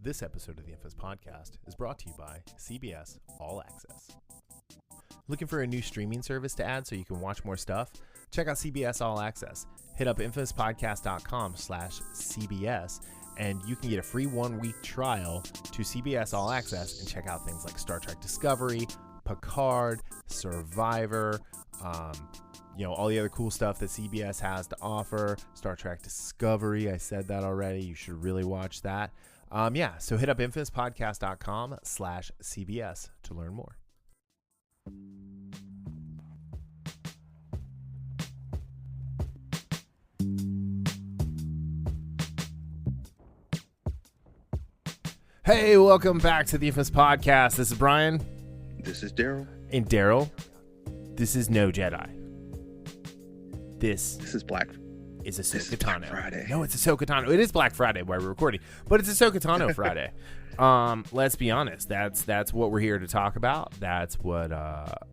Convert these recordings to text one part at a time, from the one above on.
This episode of the Infamous Podcast is brought to you by CBS All Access. Looking for a new streaming service to add so you can watch more stuff? Check out CBS All Access. Hit up infamouspodcast.com/CBS and you can get a free 1-week trial to CBS All Access and check out things like Star Trek Discovery, Picard, Survivor, all the other cool stuff that CBS has to offer. Star Trek Discovery, I said that already. You should really watch that. So hit up infamouspodcast.com/CBS to learn more. Hey, welcome back to the Infamous Podcast. This is Brian. This is Darryl. And Darryl, this is no Jedi. This is Black. Is Ahsoka This is Tano. Black Friday. No, it's Ahsoka Tano. It is Black Friday while we're recording, but it's Ahsoka Tano Friday. Let's be honest. That's what we're here to talk about. That's what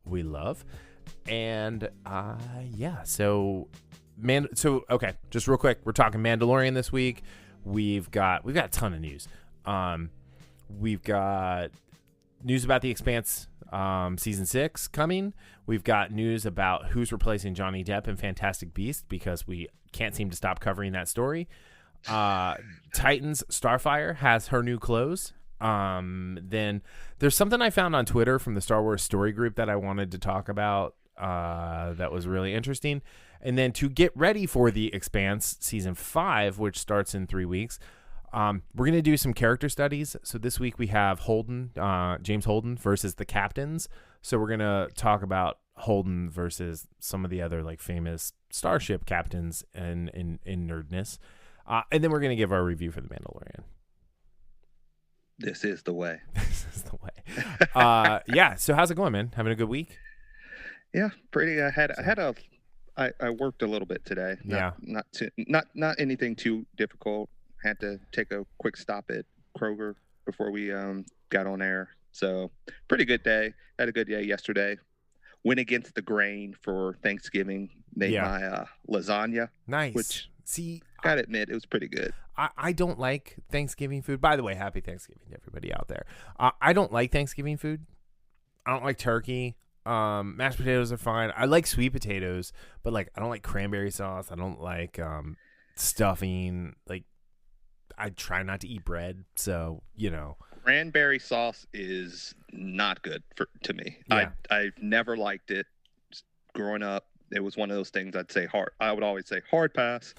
we love. And okay, just real quick, we're talking Mandalorian this week. We've got a ton of news. We've got news about the Expanse season 6 coming. We've got news about who's replacing Johnny Depp in Fantastic Beasts because we can't seem to stop covering that story. Titan's Starfire has her new clothes. Then there's something I found on Twitter from the Star Wars story group that I wanted to talk about that was really interesting. And then to get ready for the Expanse season 5, which starts in 3 weeks, we're going to do some character studies. So this week we have James Holden versus the captains. So we're going to talk about Holden versus some of the other famous starship captains in nerdness. And then we're going to give our review for The Mandalorian. This is the way. This is the way. So how's it going, man? Having a good week? Yeah, pretty. I worked a little bit today. Not anything too difficult. Had to take a quick stop at Kroger before we got on air. So pretty good day. Had a good day yesterday. Went against the grain for Thanksgiving. Made my lasagna. Nice. Which, see, gotta admit, it was pretty good. I don't like Thanksgiving food. By the way, happy Thanksgiving to everybody out there. I don't like Thanksgiving food. I don't like turkey. Mashed potatoes are fine. I like sweet potatoes, but I don't like cranberry sauce. I don't like stuffing. I try not to eat bread, so Cranberry sauce is not good to me. Yeah. I've never liked it. Growing up, it was one of those things I would always say hard pass.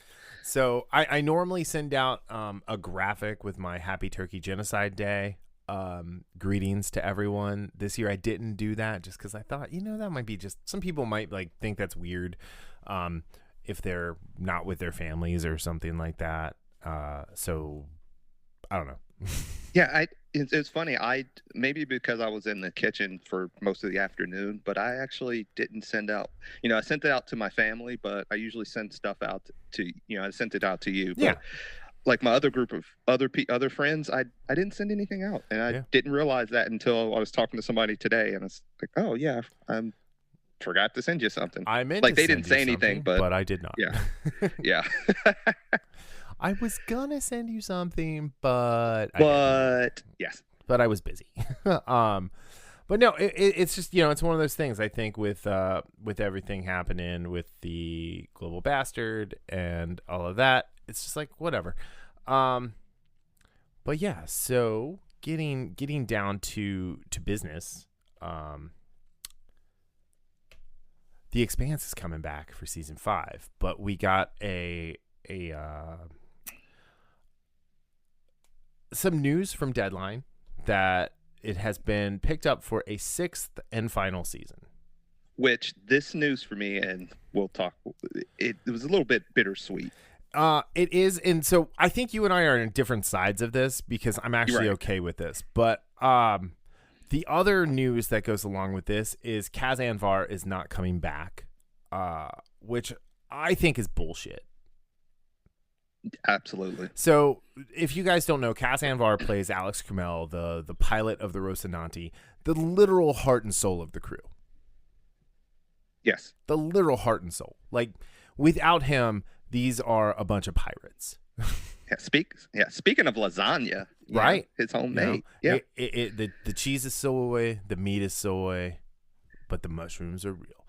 So I normally send out a graphic with my Happy Turkey Genocide Day greetings to everyone. This year I didn't do that just because I thought, that might be just some people might think that's weird if they're not with their families or something like that. So I don't know. Yeah, it's funny. Maybe because I was in the kitchen for most of the afternoon, but I actually didn't send out. I sent it out to my family, but I usually send stuff out to. I sent it out to you. But yeah. My other group of other friends, I didn't send anything out, and I didn't realize that until I was talking to somebody today, and it's like, oh yeah, I forgot to send you something. I meant they didn't say anything, but I did not. Yeah, yeah. I was gonna send you something, but yes, but I was busy. But no, it's just it's one of those things. I think with everything happening with the global bastard and all of that, it's just whatever. But yeah, so getting down to business. The Expanse is coming back for season 5, but we got some news from Deadline that it has been picked up for a 6th and final season. Which this news for me, and we'll talk, it was a little bit bittersweet. It is, and so I think you and I are on different sides of this because I'm actually okay with this. But the other news that goes along with this is Kaz Anvar is not coming back, which I think is bullshit. Absolutely. So if you guys don't know, Kaz Anvar plays Alex Krumel, the pilot of the Rocinante, the literal heart and soul of the crew. Yes. The literal heart and soul. Without him, these are a bunch of pirates. Speaking of lasagna, right? His homemade. Yeah. The cheese is soy, the meat is soy, but the mushrooms are real.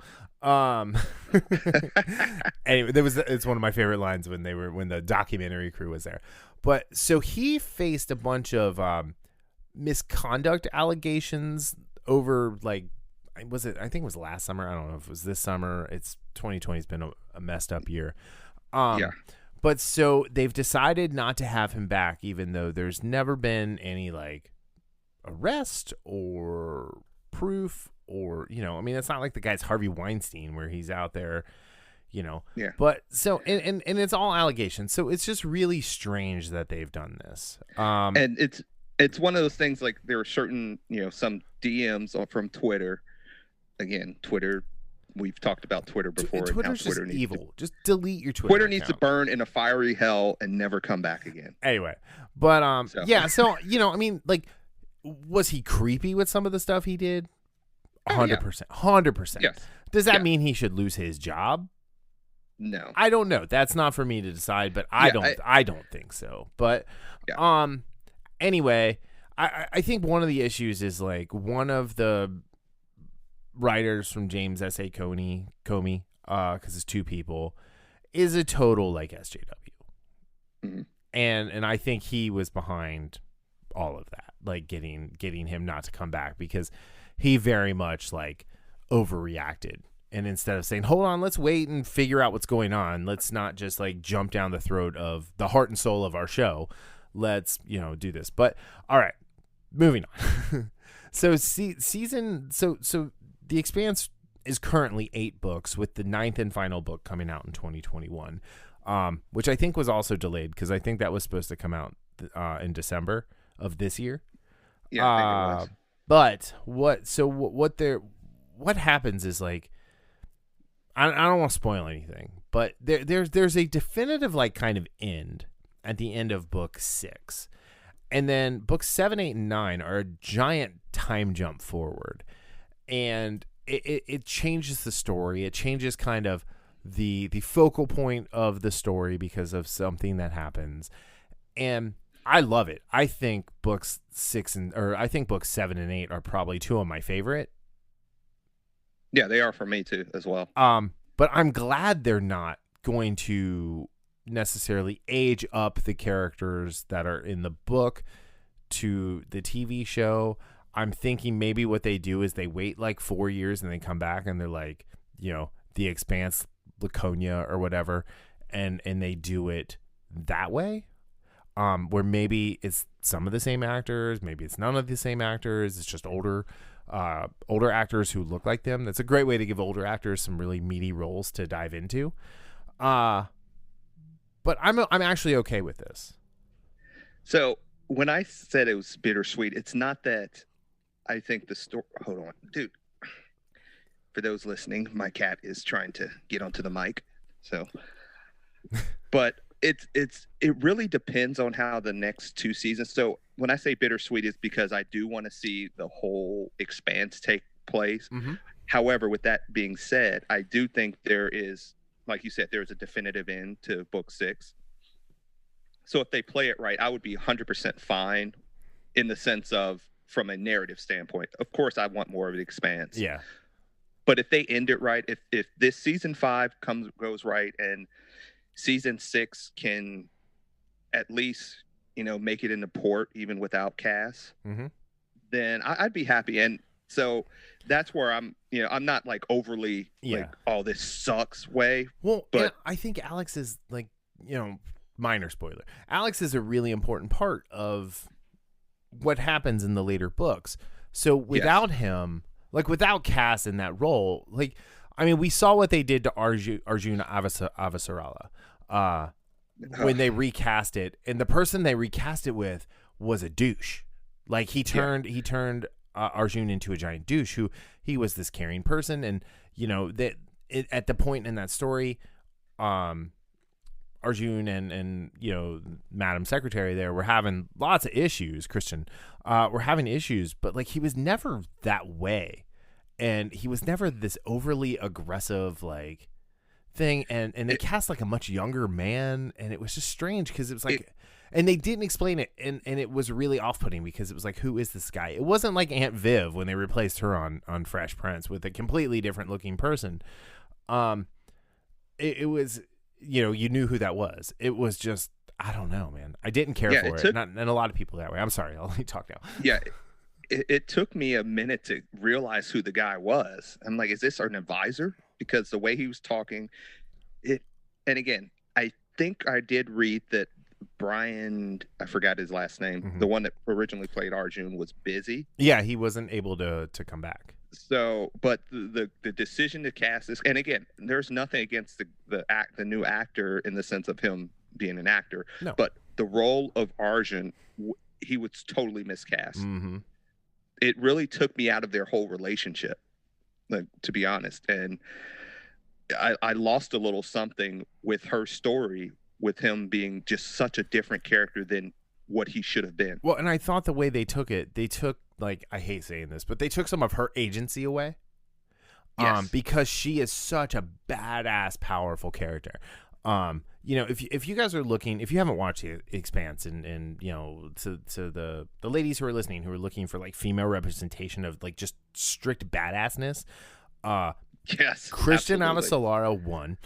Anyway, it's one of my favorite lines when the documentary crew was there. But so he faced a bunch of misconduct allegations over, like, I think it was last summer. I don't know if it was this summer. It's 2020 has been a messed up year. But so they've decided not to have him back, even though there's never been any like arrest or proof, or, you know, I mean, it's not like the guy's Harvey Weinstein where he's out there, you know. Yeah. But so and it's all allegations. So it's just really strange that they've done this. And it's one of those things, like, there are certain, you know, some DMs from Twitter. Again, Twitter. We've talked about Twitter before. Twitter's and how Twitter just evil. Just delete your Twitter. Twitter needs to burn in a fiery hell and never come back again. Anyway, but yeah. So, you know, I mean, like, was he creepy with some of the stuff he did? 100%. 100%. Yes. Does that mean he should lose his job? No. I don't know. That's not for me to decide, but I don't think so. But anyway, I think one of the issues is, like, one of the writers from James S.A. Comey, because it's two people, is a total, like, SJW. Mm-hmm. And I think he was behind all of that, like getting him not to come back, because he very much, like, overreacted. And instead of saying, hold on, let's wait and figure out what's going on, let's not just, like, jump down the throat of the heart and soul of our show. Let's, you know, do this. But all right, moving on. So The Expanse is currently 8 books, with the 9th and final book coming out in 2021, which I think was also delayed, because I think that was supposed to come out in December of this year. Yeah, I think it was. But what happens is, like, I don't want to spoil anything, but there's a definitive, like, kind of end at the end of book 6, and then books 7, 8, and 9 are a giant time jump forward. And it changes the story. It changes kind of the focal point of the story because of something that happens. And I love it. I think books 7 and 8 are probably 2 of my favorite. Yeah, they are for me too, as well. But I'm glad they're not going to necessarily age up the characters that are in the book to the TV show. I'm thinking maybe what they do is they wait like 4 years and they come back and they're like, you know, The Expanse, Laconia or whatever, and they do it that way, where maybe it's some of the same actors, maybe it's none of the same actors, it's just older actors who look like them. That's a great way to give older actors some really meaty roles to dive into. But I'm actually okay with this. So when I said it was bittersweet, it's not that I think the story. Hold on, dude. For those listening, my cat is trying to get onto the mic. So, but it really depends on how the next 2 seasons. So when I say bittersweet, it's because I do want to see the whole Expanse take place. Mm-hmm. However, with that being said, I do think there is, like you said, there's a definitive end to book 6. So if they play it right, I would be 100% fine, in the sense of, from a narrative standpoint. Of course, I want more of the Expanse. Yeah. But if they end it right, if this season 5 goes right, and season 6 can at least, you know, make it into port even without Cass, mm-hmm. then I'd be happy. And so that's where I'm not like overly like, oh, this sucks way. Well, but I think Alex is, like, you know, minor spoiler, Alex is a really important part of what happens in the later books. So without him, like, without Cass in that role, like, I mean, we saw what they did to Arjuna Avasarala when they recast it, and the person they recast it with was a douche. Like, he turned Arjun into a giant douche. Who he was this caring person, and, you know, that at the point in that story, Arjun and you know, Madam Secretary there were having lots of issues. Christian, were having issues, but, like, he was never that way, and he was never this overly aggressive, like, thing. And they cast, like, a much younger man, and it was just strange because it was like And they didn't explain it, and it was really off-putting because it was like, who is this guy? It wasn't like Aunt Viv when they replaced her on Fresh Prince with a completely different looking person. It was, you knew who that was. It was just, I don't know, man. I didn't care for it. And a lot of people that way. I'm sorry. I'll let you talk now. Yeah. It took me a minute to realize who the guy was. I'm like, is this an advisor? Because the way he was talking, and again, I think I did read that Brian, I forgot his last name, the one that originally played Arjun, was busy. Yeah, he wasn't able to come back. So, but the decision to cast this, and again, there's nothing against the new actor in the sense of him being an actor, no. But the role of Arjun, he was totally miscast. Mm-hmm. It really took me out of their whole relationship, to be honest, and I lost a little something with her story, with him being just such a different character than what he should have been. Well, and I thought the way they took, like, I hate saying this, but they took some of her agency away. Yes. Because she is such a badass, powerful character. If you guys are looking, if you haven't watched The Expanse, and to the ladies who are listening who are looking for like female representation of like just strict badassness, yes, Christian absolutely. Avasalara 1,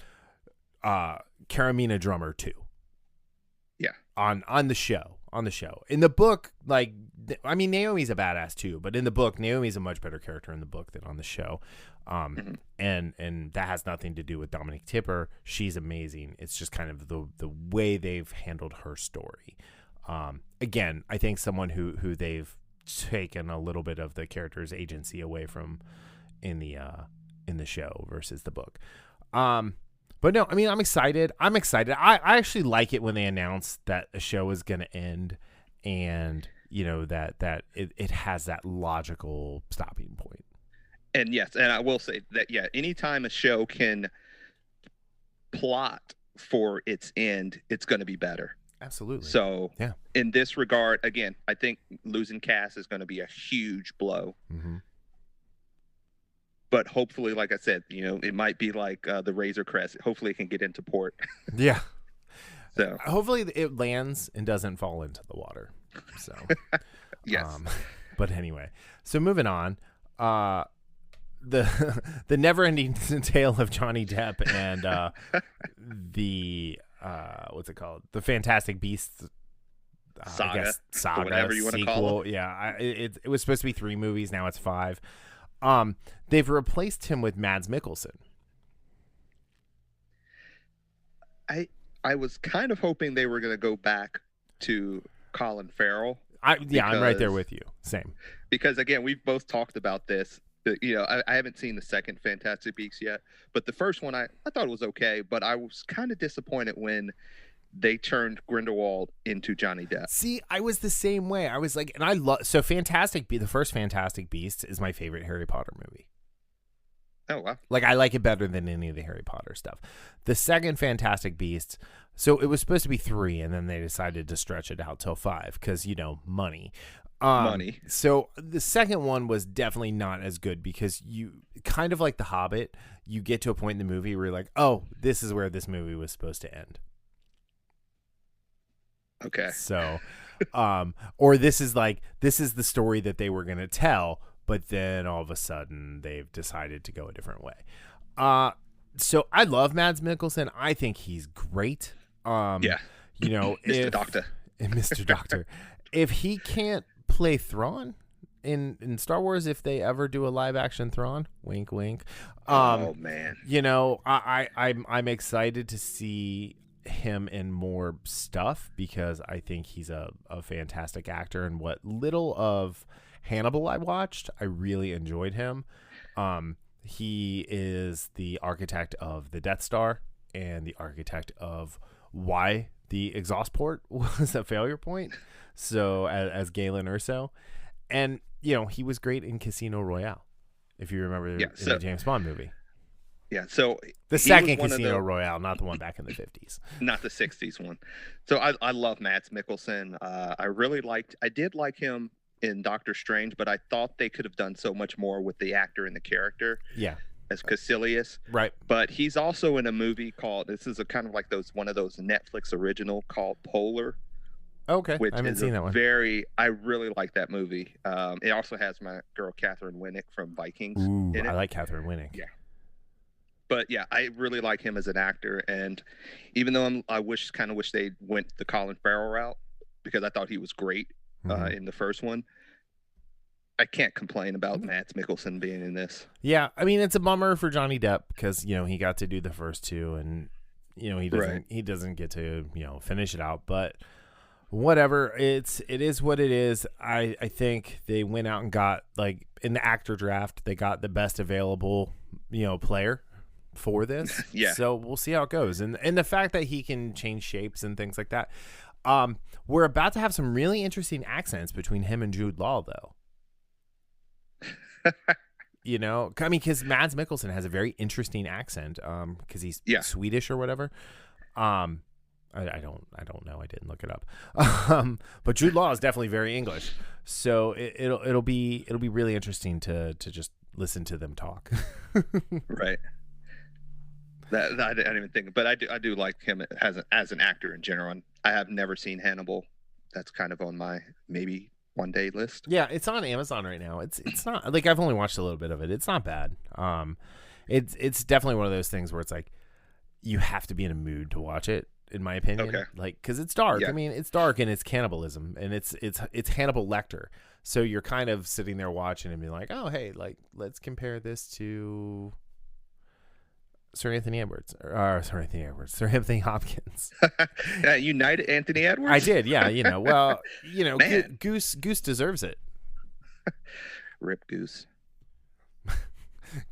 Karamina Drummer 2. Yeah. On the show. In the book, like, I mean, Naomi's a badass too, but in the book, Naomi's a much better character in the book than on the show. And that has nothing to do with Dominic Tipper. She's amazing. It's just kind of the way they've handled her story. Again, I think someone who they've taken a little bit of the character's agency away from in the show versus the book. But no, I mean, I'm excited. I actually like it when they announce that a show is going to end, and that it has that logical stopping point. And yes, and I will say that, yeah, anytime a show can plot for its end, it's going to be better. Absolutely. So yeah, in this regard, again, I think losing Cass is going to be a huge blow. Mm-hmm. But hopefully, like I said, it might be like the Razor Crest. Hopefully it can get into port. Yeah. So hopefully it lands and doesn't fall into the water. So yes. But anyway, so moving on, the never-ending tale of Johnny Depp and the what's it called? The Fantastic Beasts saga, whatever you want to call it. Yeah, it was supposed to be 3 movies. Now it's 5. They've replaced him with Mads Mikkelsen. I was kind of hoping they were going to go back to Colin Farrell. I'm right there with you. Same. Because again, we've both talked about this. I haven't seen the second Fantastic Beasts yet, but the first one I thought it was okay, but I was kind of disappointed when they turned Grindelwald into Johnny Depp. See, I was the same way. I was like, and I love, so the first Fantastic Beasts is my favorite Harry Potter movie. Oh, wow. Like, I like it better than any of the Harry Potter stuff. The second Fantastic Beasts, so it was supposed to be 3, and then they decided to stretch it out till 5 because, money. Money. So the second one was definitely not as good because you, kind of like The Hobbit, you get to a point in the movie where you're like, oh, this is where this movie was supposed to end. Okay. So, or this is the story that they were going to tell, but then all of a sudden they've decided to go a different way. So I love Mads Mikkelsen. I think he's great. Yeah. Mr. Doctor. Mr. Doctor. If he can't play Thrawn in Star Wars, if they ever do a live action Thrawn, wink, wink. Oh man. I'm excited to see him in more stuff because I think he's a fantastic actor, and what little of Hannibal I watched, I really enjoyed him. He is the architect of the Death Star and the architect of why the exhaust port was a failure point. So as Galen Erso, and he was great in Casino Royale, if you remember, in the James Bond movie. Yeah, so the second Casino Royale, not the one back in the 50s. Not the 60s one. So I love Mads Mikkelsen. I did like him in Doctor Strange, but I thought they could have done so much more with the actor and the character. Yeah. As Caecilius. Right. But he's also in a movie called, this is a kind of like one of those Netflix original called Polar, Okay, which I haven't is seen that one. I really like that movie. It also has my girl Catherine Winnick from Vikings Ooh, in it. I like Catherine Winnick. Yeah. But yeah, I really like him as an actor, and even though I kind of wish they went the Colin Farrell route, because I thought he was great in the first one. I can't complain about Mads Mikkelsen being in this. Yeah, I mean it's a bummer for Johnny Depp because he got to do the first two, and he doesn't get to finish it out. But whatever, it is what it is. I think they went out and got, like, in the actor draft, they got the best available player for this. Yeah. So we'll see how it goes, and the fact that he can change shapes and things like that. We're about to have some really interesting accents between him and Jude Law, though. I mean, because Mads Mikkelsen has a very interesting accent, because he's Swedish or whatever. I don't know. I didn't look it up. But Jude Law is definitely very English, so it'll be really interesting to just listen to them talk. Right. That I didn't even think, but I do like him as an actor in general. And I have never seen Hannibal. That's kind of on my maybe one day list. Yeah, it's on Amazon right now. It's not, like, I've only watched a little bit of it. It's not bad. It's definitely one of those things where it's like you have to be in a mood to watch it, in my opinion. Okay. Like, because it's dark. Yeah. I mean, it's dark and it's cannibalism, and it's Hannibal Lecter. So you're kind of sitting there watching and being like, oh, hey, like, let's compare this to Sir Anthony Hopkins. United Anthony Edwards. I did, yeah. Well, Goose deserves it. Rip Goose.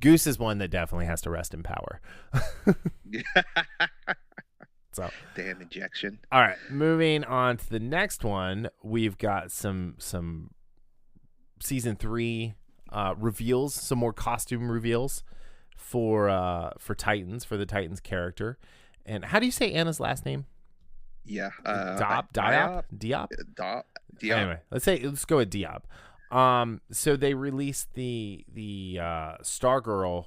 Goose is one that definitely has to rest in power. So, damn injection. All right, moving on to the next one, we've got some season 3 reveals, some more costume reveals for Titans, for the Titans character. And how do you say Anna's last name? Yeah, Diop. Anyway, let's go with Diop. So they released the Stargirl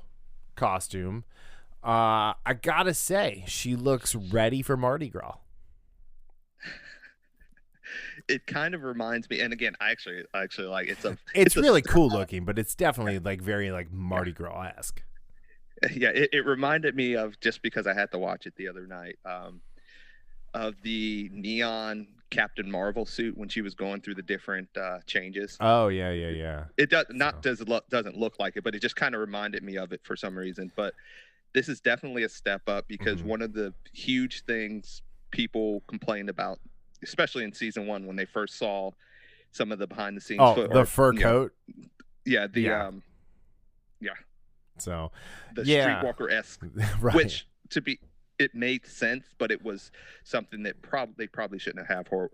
costume. I gotta say, she looks ready for Mardi Gras. It kind of reminds me, and again, I actually like it's really cool looking, but it's definitely like very like Mardi Gras-esque. Yeah, it reminded me of, just because I had to watch it the other night, of the neon Captain Marvel suit when she was going through the different changes. Oh yeah. It doesn't look like it, but it just kind of reminded me of it for some reason. But this is definitely a step up, because one of the huge things people complained about, especially in season 1 when they first saw some of the behind the scenes the fur coat. So the Streetwalker-esque, right. which it made sense, but it was something that they probably shouldn't have her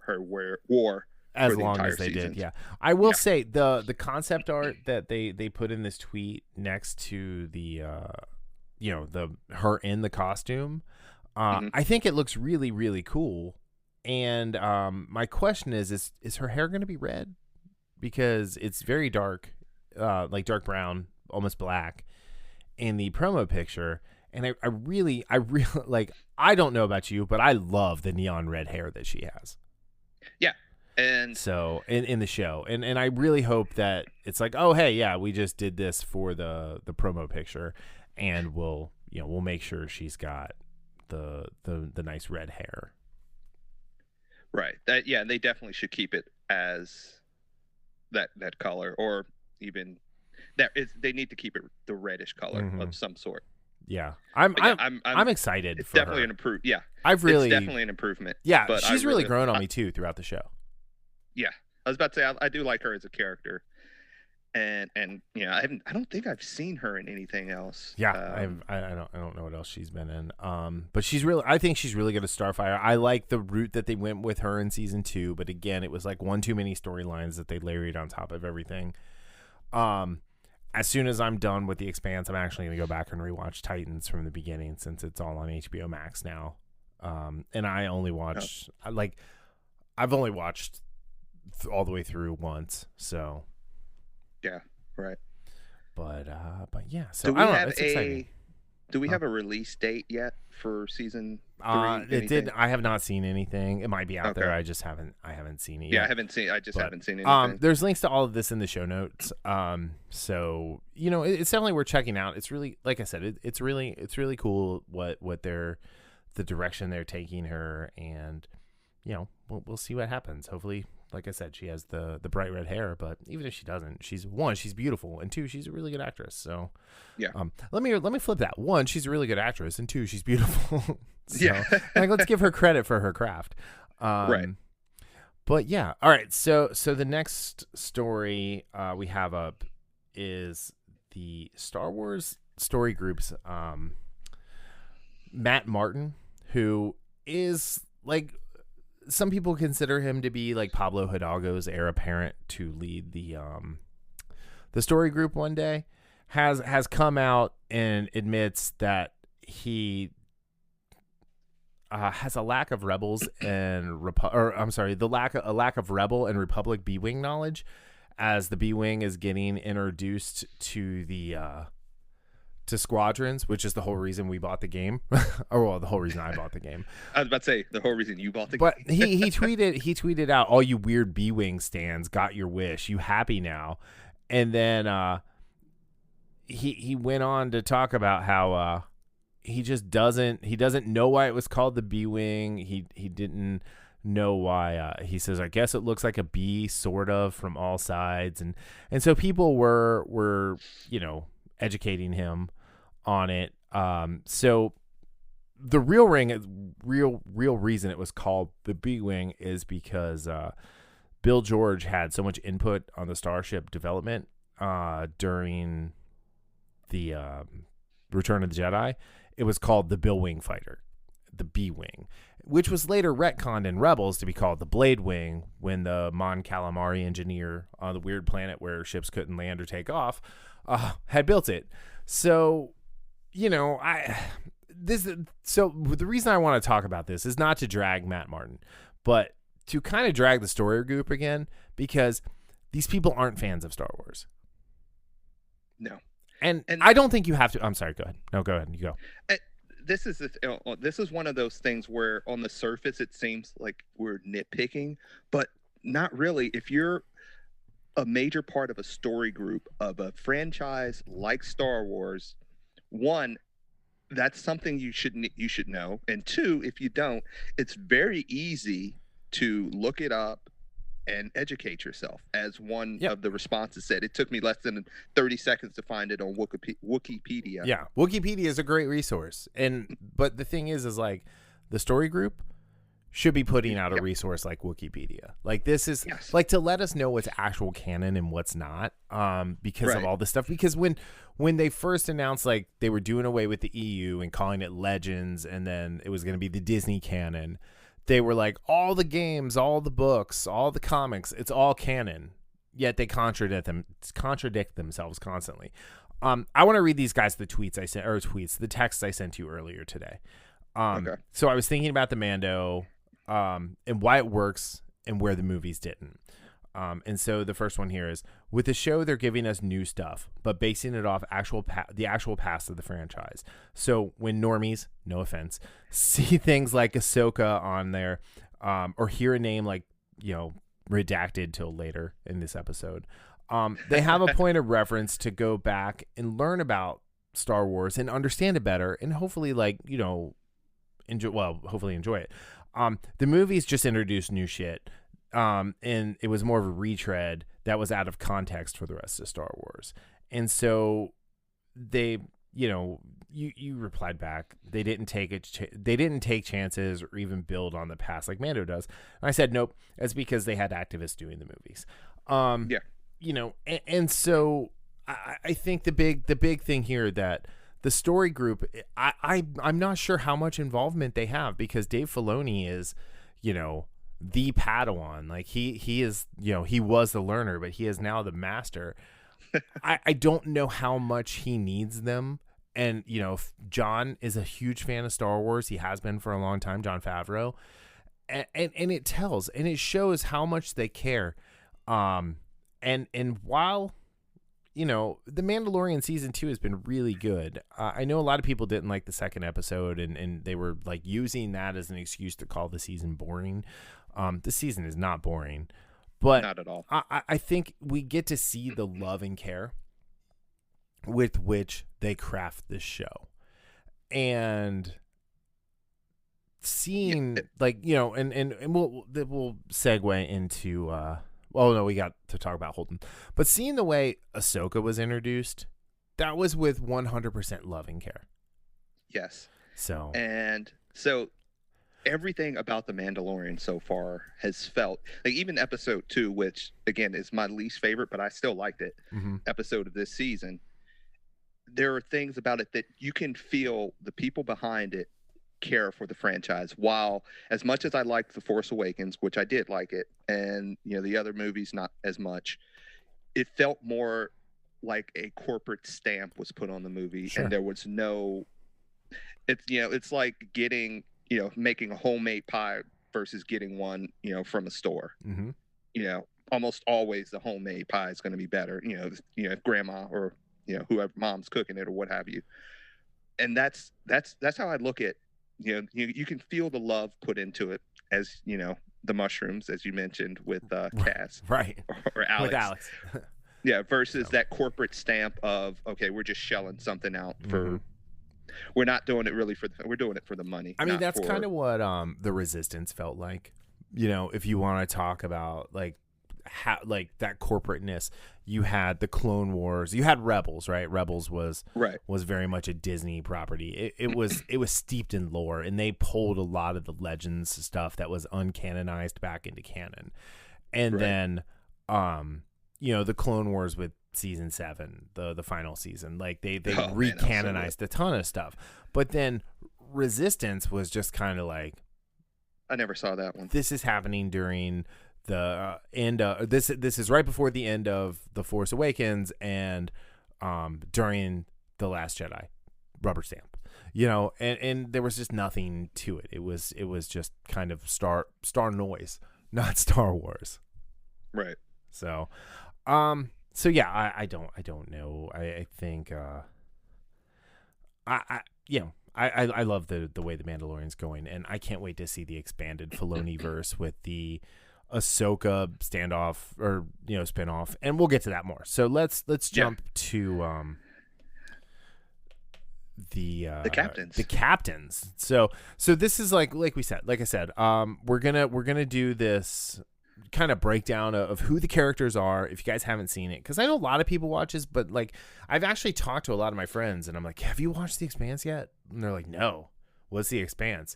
wore as long as they did. Yeah, I will say the concept art that they put in this tweet next to the her in the costume, I think it looks really, really cool. And my question is her hair going to be red? Because it's very dark, like dark brown, almost black in the promo picture. And I really like, I don't know about you, but I love the neon red hair that she has. Yeah. And so in the show, and I really hope that it's like, oh, hey, yeah, we just did this for the promo picture, and we'll make sure she's got the nice red hair. Right. They definitely should keep it as that color, or even they need to keep it the reddish color of some sort. Yeah, I'm excited. It's for definitely her. an improvement. Yeah, it's definitely an improvement. Yeah, but she's really grown on me too throughout the show. Yeah, I was about to say I do like her as a character, and I don't think I've seen her in anything else. Yeah, I don't know what else she's been in. But I think she's really good at Starfire. I like the route that they went with her in season 2, but again, it was like one too many storylines that they layered on top of everything. As soon as I'm done with the Expanse, I'm actually going to go back and rewatch Titans from the beginning, since it's all on HBO Max now. And I only watch I've only watched all the way through once, so yeah, right. But yeah, so I don't know. It's exciting. Do we have a release date yet for season 3? It did. I have not seen anything. It might be out there. I haven't seen it yet. Yeah, I haven't seen anything. There's links to all of this in the show notes. So it's definitely worth checking out. It's really, like I said, it's really cool what the direction they're taking her, and we'll see what happens. Hopefully, like I said, she has the bright red hair, but even if she doesn't, she's beautiful, and 2, she's a really good actress. So yeah. Let me flip that. 1, she's a really good actress, and 2, she's beautiful. So, yeah. let's give her credit for her craft. Right. But yeah. All right. So the next story we have up is the Star Wars story group's Matt Martin, who is like, some people consider him to be like Pablo Hidalgo's heir apparent to lead the story group one day, has come out and admits that he has a lack of rebels and a lack of rebel and Republic B-wing knowledge, as the B-wing is getting introduced to to squadrons, which is the whole reason we bought the game, or well, the whole reason I bought the game. I was about to say the whole reason you bought the game. But he tweeted out, "All you weird B-wing stands got your wish. You happy now?" And then he went on to talk about how he just doesn't know why it was called the B-wing. He didn't know why. He says, "I guess it looks like a B, sort of, from all sides," and so people were educating him on it. So the real reason it was called the B-wing is because Bill George had so much input on the Starship development during the Return of the Jedi. It was called the Bill Wing Fighter, the B-wing, which was later retconned in Rebels to be called the Blade Wing when the Mon Calamari engineer on the weird planet where ships couldn't land or take off had built it. So the reason I want to talk about this is not to drag Matt Martin, but to kind of drag the story group again, because these people aren't fans of Star Wars. No. And I don't think you have to. I'm sorry. Go ahead. No, go ahead. You go. This is one of those things where on the surface it seems like we're nitpicking, but not really. If you're a major part of a story group of a franchise like Star Wars, 1, that's something you should know, and 2, if you don't, it's very easy to look it up and educate yourself. As one of the responses said, it took me less than 30 seconds to find it on Wikipedia. Yeah, Wikipedia is a great resource, but the thing is like the story group should be putting out a resource like Wikipedia. Like, this is like to let us know what's actual canon and what's not, because of all this stuff. Because when they first announced like they were doing away with the EU and calling it Legends, and then it was going to be the Disney canon, they were like, all the games, all the books, all the comics, it's all canon. Yet they contradict themselves constantly. I want to read these guys the texts I sent you earlier today. So I was thinking about the Mando, and why it works and where the movies didn't. And so the first one here is, with the show, they're giving us new stuff, but basing it off the actual past of the franchise. So when normies, no offense, see things like Ahsoka on there, or hear a name like, redacted till later in this episode, they have a point of reference to go back and learn about Star Wars and understand it better, and hopefully enjoy it. The movies just introduced new shit. And it was more of a retread that was out of context for the rest of Star Wars. And so they, you replied back, they didn't take chances or even build on the past like Mando does. And I said, nope, that's because they had activists doing the movies. And so I think the big thing here that the story group, I'm not sure how much involvement they have, because Dave Filoni is, the Padawan. Like he is, he was the learner, but he is now the master. I don't know how much he needs them. And, John is a huge fan of Star Wars. He has been for a long time, Jon Favreau. And it tells, and it shows how much they care. And while, The Mandalorian season 2 has been really good. I know a lot of people didn't like the second episode, and they were like using that as an excuse to call the season boring. The season is not boring, but not at all. I think we get to see the love and care with which they craft this show, and seeing and we'll segue into we got to talk about Holden, but seeing the way Ahsoka was introduced, that was with 100% love and care. Yes. So everything about the Mandalorian so far has felt like, even episode 2, which again is my least favorite, but I still liked it, episode of this season. There are things about it that you can feel the people behind it care for the franchise, while as much as I liked The Force Awakens, which I did like it, and the other movies not as much, it felt more like a corporate stamp was put on the movie. Sure. And there was no, it's like getting making a homemade pie versus getting one from a store. Almost always the homemade pie is going to be better, if grandma or whoever, mom's cooking it or what have you. And that's how I look at, you can feel the love put into it, as the mushrooms, as you mentioned, with Cass, right, or Alex. With Alex. Yeah, versus that corporate stamp of, okay, we're just shelling something out for, we're not doing it really we're doing it for the money. I mean, that's kind of what the Resistance felt like. If you want to talk about that corporateness, you had the Clone Wars, you had Rebels, right? Rebels was very much a Disney property. It was steeped in lore, and they pulled a lot of the Legends stuff that was uncanonized back into canon. And then the Clone Wars with season 7, the final season, like they recanonized a ton of stuff. But then Resistance was just kind of like, I never saw that one. This is happening during the end of this is right before the end of The Force Awakens, and during The Last Jedi, rubber stamp, and there was just nothing to it. It was just kind of Star noise, not Star Wars. Right. So yeah, I don't know. I think I love the way the Mandalorian's going, and I can't wait to see the expanded Filoni-verse with the Ahsoka standoff or spinoff, and we'll get to that more. So let's jump to the captains. The captains. So this is like I said, we're gonna do this kind of breakdown of who the characters are, if you guys haven't seen it, because I know a lot of people watch this, but I've actually talked to a lot of my friends, and I'm like, have you watched The Expanse yet? And they're like, no. What's The Expanse?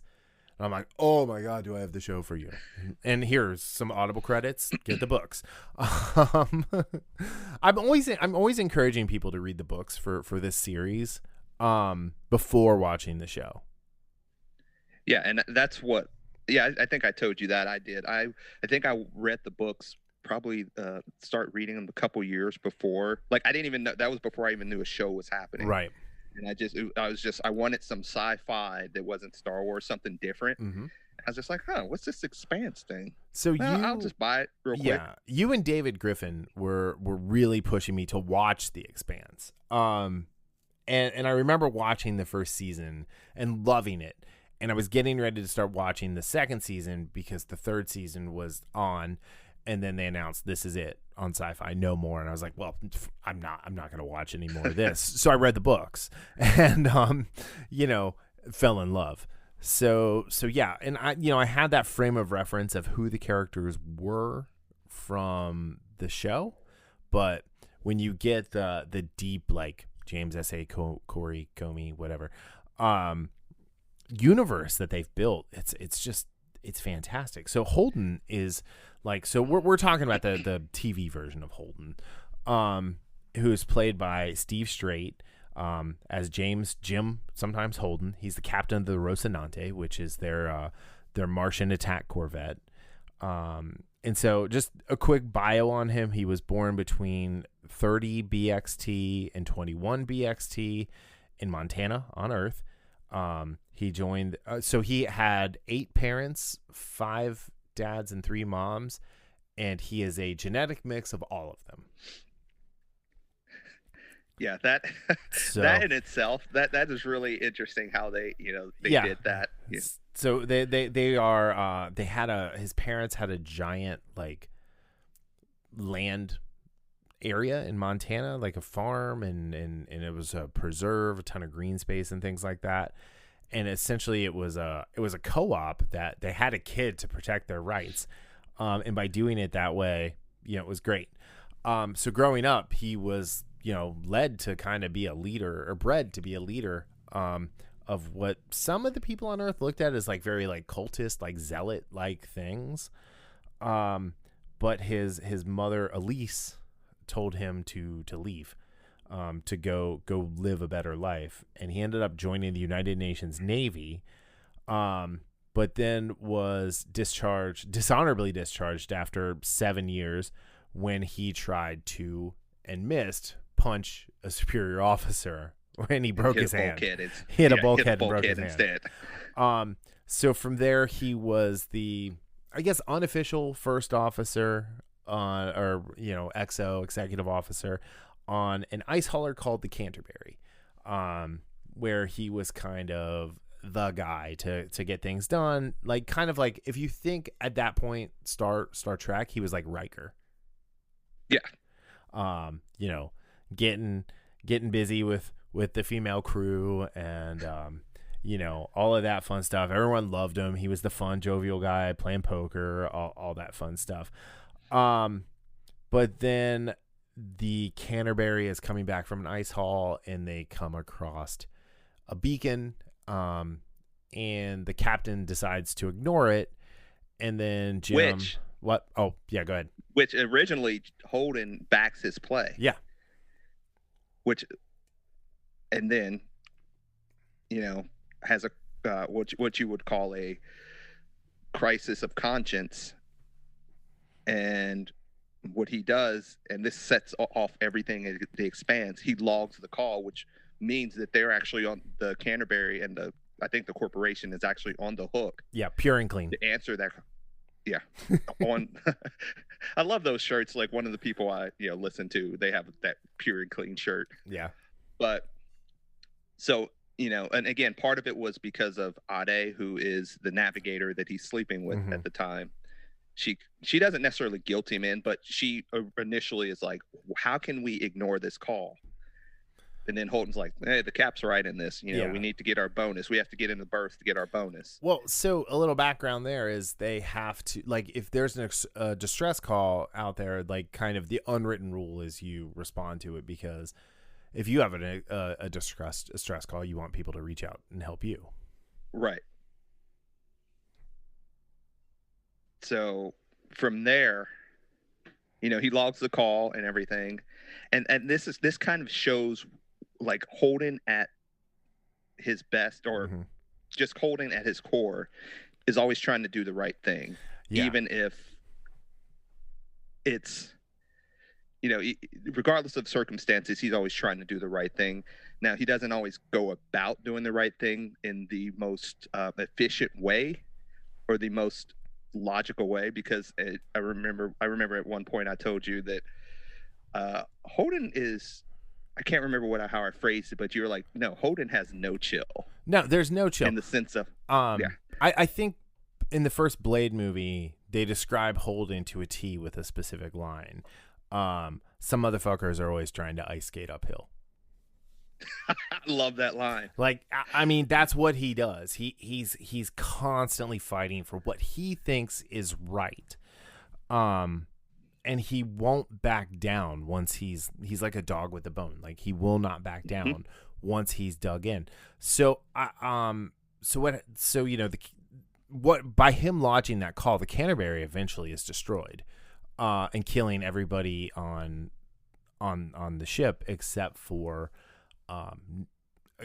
And I'm like, oh my god, do I have the show for you? And here's some Audible credits. Get the books. I'm always encouraging people to read the books for this series before watching the show. Yeah, and that's what. Yeah, I think I told you that I did. I think I read the books, probably start reading them a couple years before. I didn't even know, that was before I even knew a show was happening. Right. And I wanted some sci-fi that wasn't Star Wars, something different. I was just like, what's this Expanse thing? So I'll just buy it real quick. Yeah, you and David Griffin were really pushing me to watch The Expanse. And I remember watching the first season and loving it. And I was getting ready to start watching the second season because the third season was on, and then they announced this is it on Sci-Fi, no more. And I was like, well, I'm not going to watch any more of this. So I read the books and fell in love. So yeah, and I had that frame of reference of who the characters were from the show, but when you get the deep, James S.A. Corey Comey, whatever, universe that they've built, it's fantastic. So Holden is we're talking about the TV version of Holden, who is played by Steve Strait as Jim sometimes Holden. He's the captain of the Rocinante, which is their Martian attack corvette. And so just a quick bio on him. He was born between 30 BXT and 21 BXT in Montana on Earth. He joined, so he had 8 parents, 5 dads and 3 moms, and he is a genetic mix of all of them. Yeah, that So that in itself, that is really interesting how they did that. Yeah. So they had his parents had a giant like land area in Montana, like a farm, and it was a preserve, a ton of green space and things like that. And essentially it was a co-op that they had a kid to protect their rights. And by doing it that way, it was great. So growing up, he was, led to kind of be a leader, or bred to be a leader, of what some of the people on Earth looked at as like very like cultist, like zealot like things. But his mother, Elise, told him to leave, to go live a better life. And he ended up joining the United Nations Navy. But then was dishonorably discharged after 7 years when he tried to, and missed, punch a superior officer when he broke his hand. He hit a bulkhead and broke his hand. So from there, he was the, I guess, unofficial first officer, XO, executive officer, on an ice hauler called the Canterbury, where he was kind of the guy to get things done. Like, kind of like, if you think at that point Star Trek, he was like Riker. Yeah. Getting busy with the female crew and all of that fun stuff. Everyone loved him. He was the fun, jovial guy playing poker, all that fun stuff. But then the Canterbury is coming back from an ice haul, and they come across a beacon, and the captain decides to ignore it, and then Jim... What? Oh, yeah, go ahead. Which originally Holden backs his play. Yeah. And then, has a what you would call a crisis of conscience. And what he does, and this sets off everything in the Expanse, he logs the call, which means that they're actually on the Canterbury, and I think the corporation is actually on the hook. Yeah, pure and clean. To answer that. Yeah. I love those shirts. Like, one of the people I listen to, they have that pure and clean shirt. Yeah. But so, and again, part of it was because of Ade, who is the navigator that he's sleeping with at the time. She doesn't necessarily guilt him in, but she initially is like, how can we ignore this call? And then Holden's like, hey, the cap's right in this. We need to get our bonus. We have to get in the berth to get our bonus. Well, so a little background there is they have to, like, if there's a distress call out there, like, kind of the unwritten rule is you respond to it, because if you have a distress call, you want people to reach out and help you. Right. So from there, he logs the call and everything. And this kind of shows, like, Holden at his best, or just Holden at his core, is always trying to do the right thing. Yeah. Even if it's, regardless of circumstances, he's always trying to do the right thing. Now, he doesn't always go about doing the right thing in the most efficient way, or the most logical way, because I remember at one point I told you that Holden is, I can't remember how I phrased it, but you were like, no, Holden has no chill. No, there's no chill. In the sense of, I think in the first Blade movie, they describe Holden to a T with a specific line. Some motherfuckers are always trying to ice skate uphill. I love that line. Like, I mean, that's what he does. He's constantly fighting for what he thinks is right. And he won't back down once he's like a dog with a bone. Like, he will not back down once he's dug in. So, what by him lodging that call, the Canterbury eventually is destroyed, and killing everybody on the ship except for a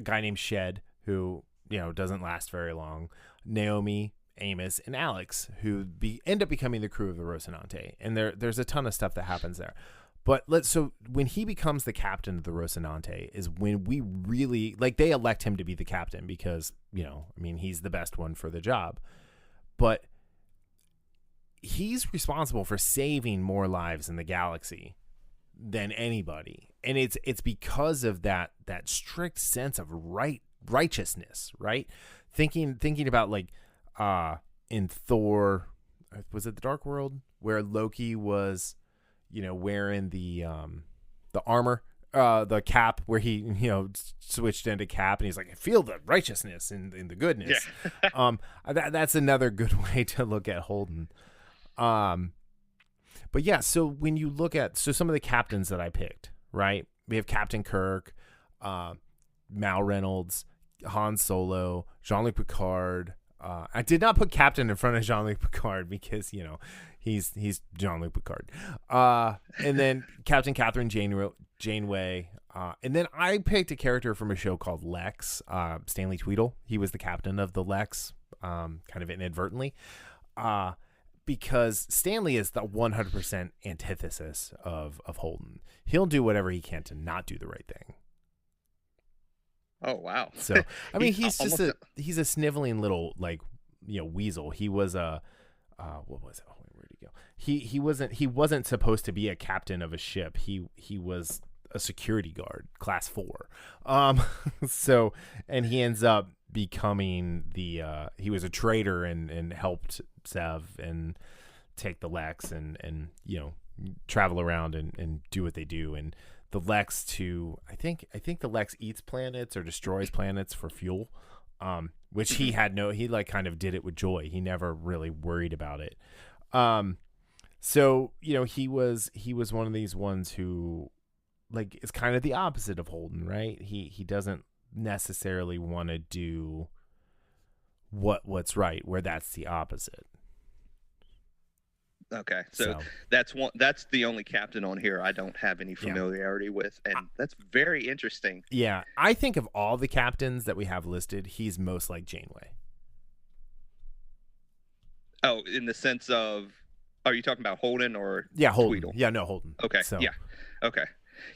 guy named Shed, who doesn't last very long, Naomi, Amos, and Alex, who end up becoming the crew of the Rocinante. And there's a ton of stuff that happens there. But so when he becomes the captain of the Rocinante is when we really, like, they elect him to be the captain because, he's the best one for the job. But he's responsible for saving more lives in the galaxy than anybody. and it's because of that strict sense of righteousness, right? Thinking about like in Thor, was it the Dark World, where Loki was, wearing the armor, the cap, where he switched into cap, and he's like, I feel the righteousness and the goodness. Yeah. That's another good way to look at Holden. But yeah, so when you look at some of the captains that I picked, right? We have Captain Kirk, Mal Reynolds, Han Solo, Jean-Luc Picard. I did not put Captain in front of Jean-Luc Picard because he's Jean-Luc Picard. And then Captain Catherine Janeway. And then I picked a character from a show called Lex, Stanley Tweedle. He was the captain of the Lex, kind of inadvertently. Because Stanley is the 100% antithesis of Holden. He'll do whatever he can to not do the right thing. Oh, wow. So, I mean, he's a sniveling little, weasel. He was what was it? Oh, where'd he go? He wasn't supposed to be a captain of a ship. He was a security guard, class 4. So, and he ends up becoming he was a traitor and helped Sev and take the Lex and travel around and do what they do. And the Lex I think the Lex eats planets or destroys planets for fuel, which he kind of did it with joy. He never really worried about it. So he was one of these ones who is kind of the opposite of Holden, right? He doesn't necessarily want to do what's right, where that's the opposite. Okay, so that's the only captain on here I don't have any familiarity with, and that's very interesting. Yeah, I think of all the captains that we have listed, he's most like Janeway. Oh, in the sense of, are you talking about Holden or Holden? Tweedle? Yeah, no, Holden. Okay, yeah, okay,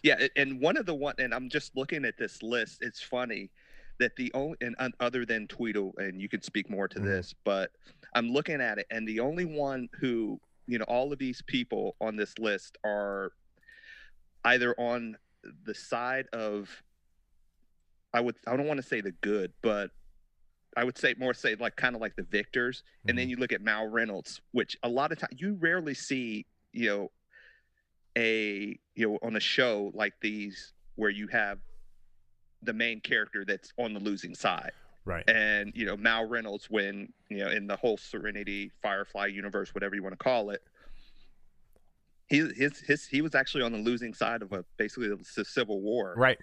yeah, and and I'm just looking at this list. It's funny that the only, and other than Tweedle, and you can speak more to this, but I'm looking at it, and the only one who, all of these people on this list are either on the side of, I don't want to say the good, but I would say kind of like the victors. And then you look at Mal Reynolds, which a lot of times you rarely see, on a show like these where you have the main character that's on the losing side. Right. And, Mal Reynolds, when, in the whole Serenity, Firefly universe, whatever you want to call it, he was actually on the losing side of basically the Civil War. Right.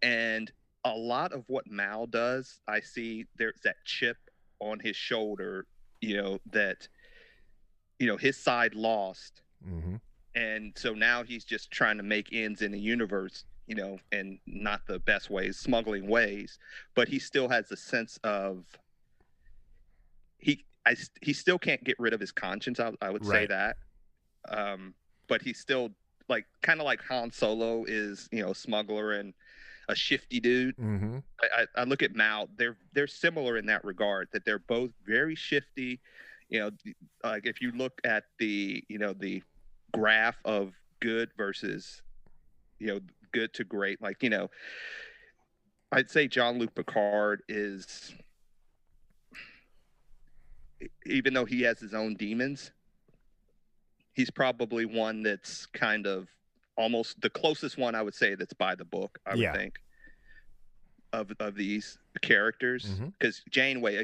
And a lot of what Mal does, I see there's that chip on his shoulder, that, his side lost. Mm-hmm. And so now he's just trying to make ends in the universe, and not the best ways, smuggling ways, but he still has a sense of he still can't get rid of his conscience. I would say that, but he's still kind of like Han Solo is, a smuggler and a shifty dude. Mm-hmm. I look at Mal; they're similar in that regard. That they're both very shifty. If you look at the graph of good versus good to great, I'd say Jean-Luc Picard is, even though he has his own demons, he's probably one that's kind of almost the closest one I would say that's by the book, I would think, of these characters. Because Janeway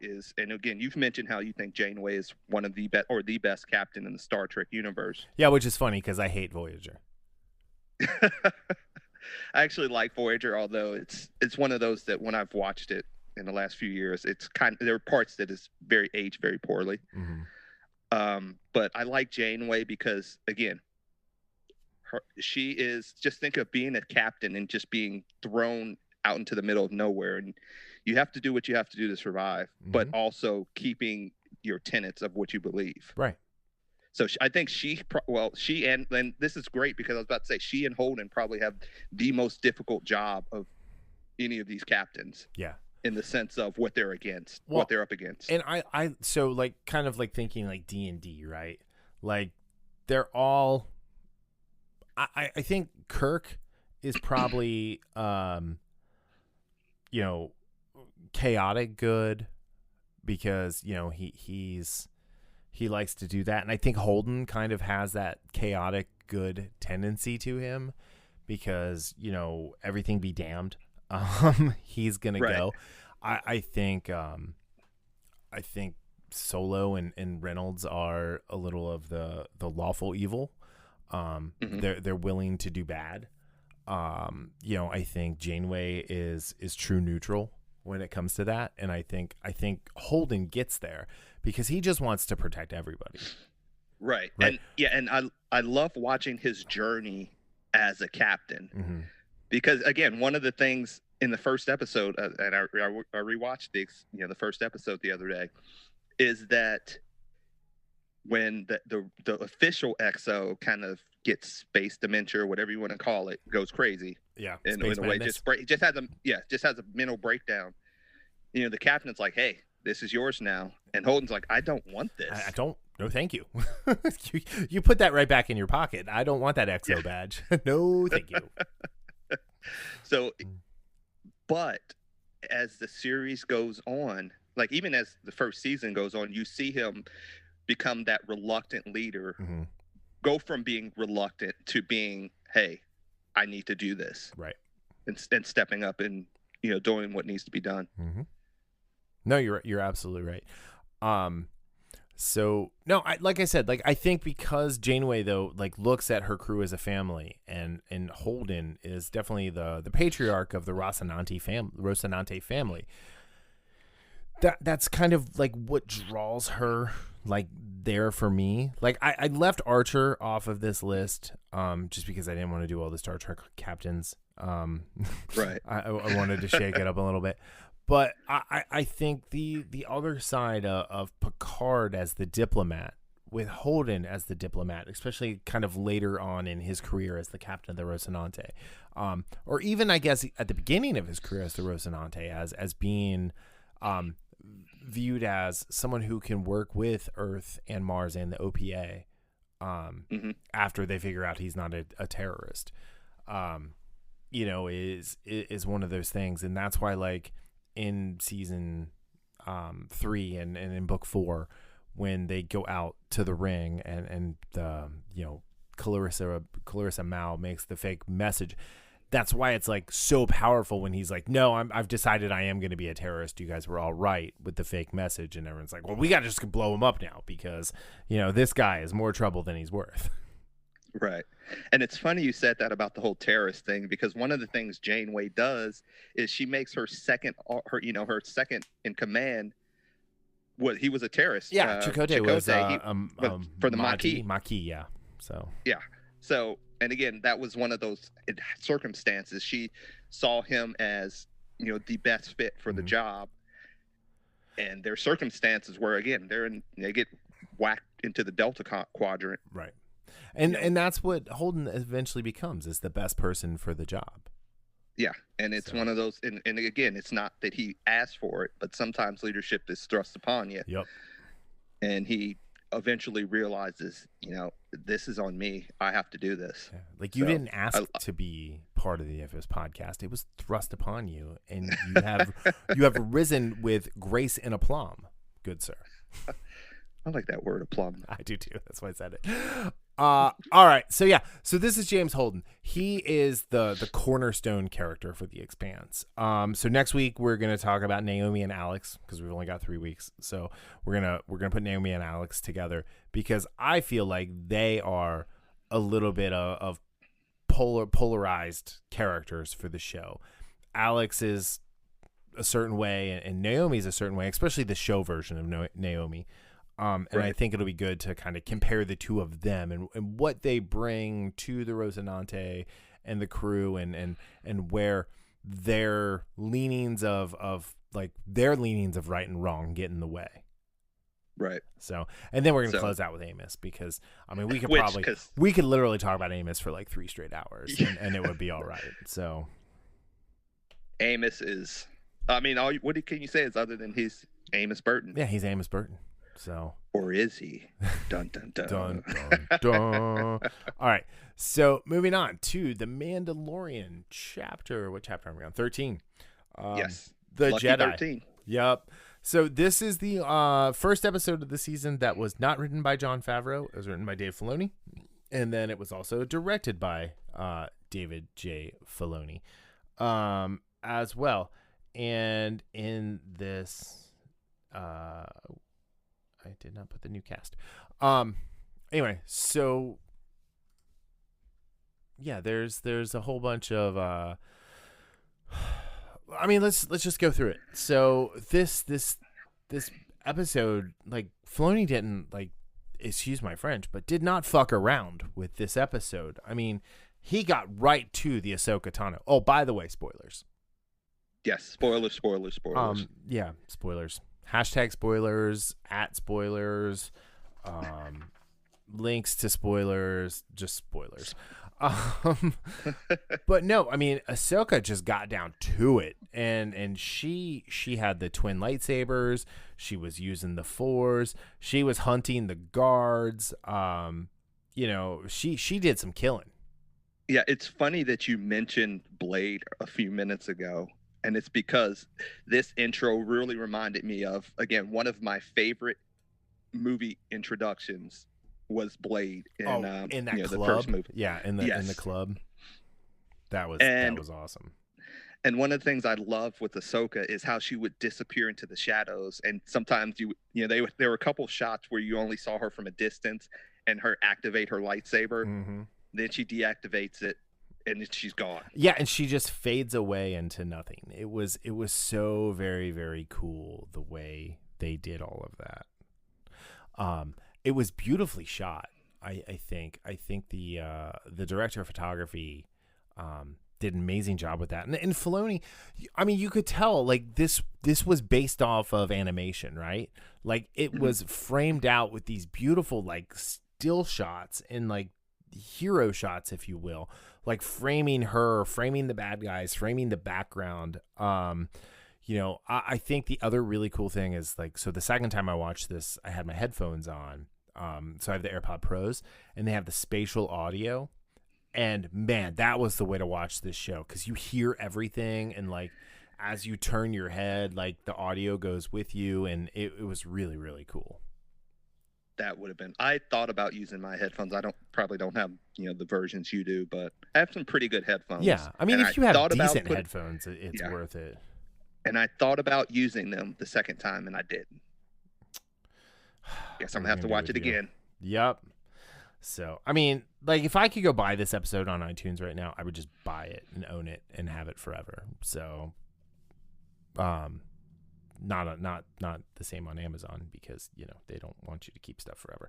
is, and again, you've mentioned how you think Janeway is one of the best or the best captain in the Star Trek universe. Yeah, which is funny because I hate Voyager. I actually like Voyager, although it's one of those that when I've watched it in the last few years, there are parts that is aged very poorly. Mm-hmm. But I like Janeway because, again, she is, just think of being a captain and just being thrown out into the middle of nowhere, and you have to do what you have to do to survive, but also keeping your tenets of what you believe. Right. So I think she and this is great because I was about to say she and Holden probably have the most difficult job of any of these captains. Yeah. In the sense of what they're against, what they're up against. And I so kind of thinking D&D, right? They're all, I think Kirk is probably chaotic good, because he likes to do that, and I think Holden kind of has that chaotic good tendency to him, because everything be damned, he's gonna go. I think Solo and Reynolds are a little of the lawful evil. They're willing to do bad. I think Janeway is true neutral when it comes to that, and I think Holden gets there because he just wants to protect everybody. Right. And I love watching his journey as a captain, because again, one of the things in the first episode, and I rewatched the first episode the other day, is that when the official XO kind of gets space dementia, or whatever you want to call it, goes crazy. Yeah. In a way, just has a mental breakdown. The captain's like, "Hey, this is yours now," and Holden's like, "I don't want this. I don't. No, thank you. you put that right back in your pocket. I don't want that XO badge. No, thank you." So, but as the series goes on, like even as the first season goes on, you see him become that reluctant leader, go from being reluctant to being, "Hey, I need to do this," right, and stepping up and doing what needs to be done. No, you're absolutely right. So no, like I said, I think because Janeway though looks at her crew as a family, and Holden is definitely the patriarch of the Rocinante family. That's kind of what draws her there for me. I left Archer off of this list just because I didn't want to do all the Star Trek captains. Right. I wanted to shake it up a little bit. But I think the other side of Picard as the diplomat, with Holden as the diplomat, especially kind of later on in his career as the captain of the Rocinante, or even I guess at the beginning of his career as the Rocinante, as being viewed as someone who can work with Earth and Mars and the OPA after they figure out he's not a terrorist, is one of those things. And that's why in season 3 and in book 4, when they go out to the ring and Clarissa Mao makes the fake message, that's why it's so powerful when he's like, "No, I've decided I am going to be a terrorist. You guys were all right with the fake message," and everyone's like, "Well, we got to just blow him up now because this guy is more trouble than he's worth." Right. And it's funny you said that about the whole terrorist thing, because one of the things Janeway does is she makes her second in command. He was a terrorist. Yeah, Chakotay was for the Maquis. Maquis, yeah. So. Yeah. So, and again, that was one of those circumstances. She saw him as the best fit for the job, and their circumstances were, again, they get whacked into the Delta Quadrant. Right. And that's what Holden eventually becomes, is the best person for the job. Yeah, and it's one of those, and again, it's not that he asked for it, but sometimes leadership is thrust upon you. Yep. And he eventually realizes, this is on me. I have to do this. Yeah. You didn't ask to be part of the FS podcast. It was thrust upon you, and you have risen with grace and aplomb, good sir. I like that word, aplomb. I do too. That's why I said it. All right. So this is James Holden. He is the cornerstone character for The Expanse. So next week we're gonna talk about Naomi and Alex, because we've only got 3 weeks. So we're gonna put Naomi and Alex together, because I feel like they are a little bit of polarized characters for the show. Alex is a certain way, and Naomi's a certain way, especially the show version of Naomi. And right. I think it'll be good to kind of compare the two of them and what they bring to the Rocinante and the crew, and where their leanings of right and wrong get in the way. Right. So, and then we're gonna close out with Amos, because we could literally talk about Amos for 3 straight hours, and it would be all right. So, Amos is, what can you say is other than he's Amos Burton? Yeah, he's Amos Burton. So Or is he? Dun, dun, dun. Dun, dun, dun. All right. So moving on to the Mandalorian chapter. What chapter are we on? 13. Yes. The Lucky Jedi. 13. Yep. So this is the first episode of the season that was not written by Jon Favreau. It was written by Dave Filoni. And then it was also directed by David J. Filoni as well. And in this, I did not put the new cast. Anyway, so yeah, there's a whole bunch of I mean, let's just go through it. So this episode, like, Filoni didn't, like, excuse my French, but did not fuck around with this episode. I mean, he got right to the Ahsoka Tano. Oh, by the way, spoilers. Yes, spoilers. Yeah, spoilers. Hashtag spoilers, @ spoilers, links to spoilers, just spoilers. But no, I mean, Ahsoka just got down to it, and she had the twin lightsabers. She was using the Force. She was hunting the guards. You know, she did some killing. Yeah, it's funny that you mentioned Blade a few minutes ago, and it's because this intro really reminded me of, again, one of my favorite movie introductions was Blade in that club. the first movie. Yeah, in the club. That was awesome. And one of the things I love with Ahsoka is how she would disappear into the shadows, and sometimes there were a couple of shots where you only saw her from a distance, and her activate her lightsaber. Mm-hmm. Then she deactivates it, and she's gone. Yeah, and she just fades away into nothing. It was so very, very cool the way they did all of that. It was beautifully shot. I think the director of photography did an amazing job with that. And Filoni, I mean, you could tell, like, this was based off of animation, right? Like, it was framed out with these beautiful, like, still shots and, like, hero shots, if you will, like framing her, framing the bad guys, framing the background. You know, I think the other really cool thing is, like, so the second time I watched this, I had my headphones on. So I have the AirPod Pros, and they have the spatial audio. And man, that was the way to watch this show, because you hear everything, and, like, as you turn your head, like, the audio goes with you, and it was really, really cool. That would have been. I thought about using my headphones. I probably don't have the versions you do, but I have some pretty good headphones. Yeah, I mean, if you have decent headphones, it's worth it. And I thought about using them the second time, and I didn't. Guess I'm gonna have to watch it again. Yep. So, I mean, like, if I could go buy this episode on iTunes right now, I would just buy it and own it and have it forever. So, not the same on Amazon, because they don't want you to keep stuff forever.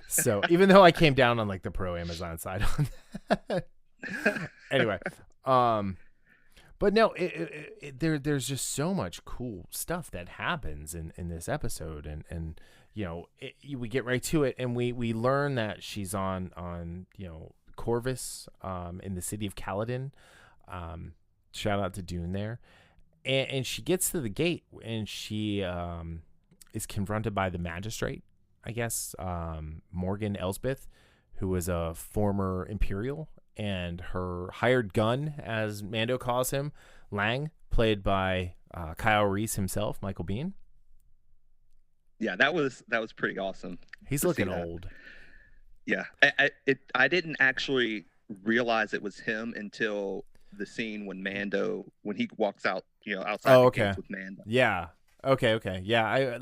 So even though I came down on, like, the pro Amazon side on that. Anyway, but no, there's just so much cool stuff that happens in this episode, and we get right to it, and we learn that she's on Corvus, in the city of Caladan. Shout out to Dune there. And she gets to the gate, and she is confronted by the magistrate, I guess, Morgan Elsbeth, who was a former Imperial, and her hired gun, as Mando calls him, Lang, played by Kyle Reese himself, Michael Biehn. Yeah, that was pretty awesome. He's looking old. Yeah, I didn't actually realize it was him until the scene when he walks out, outside the gates with Mando. Yeah. Okay. Yeah.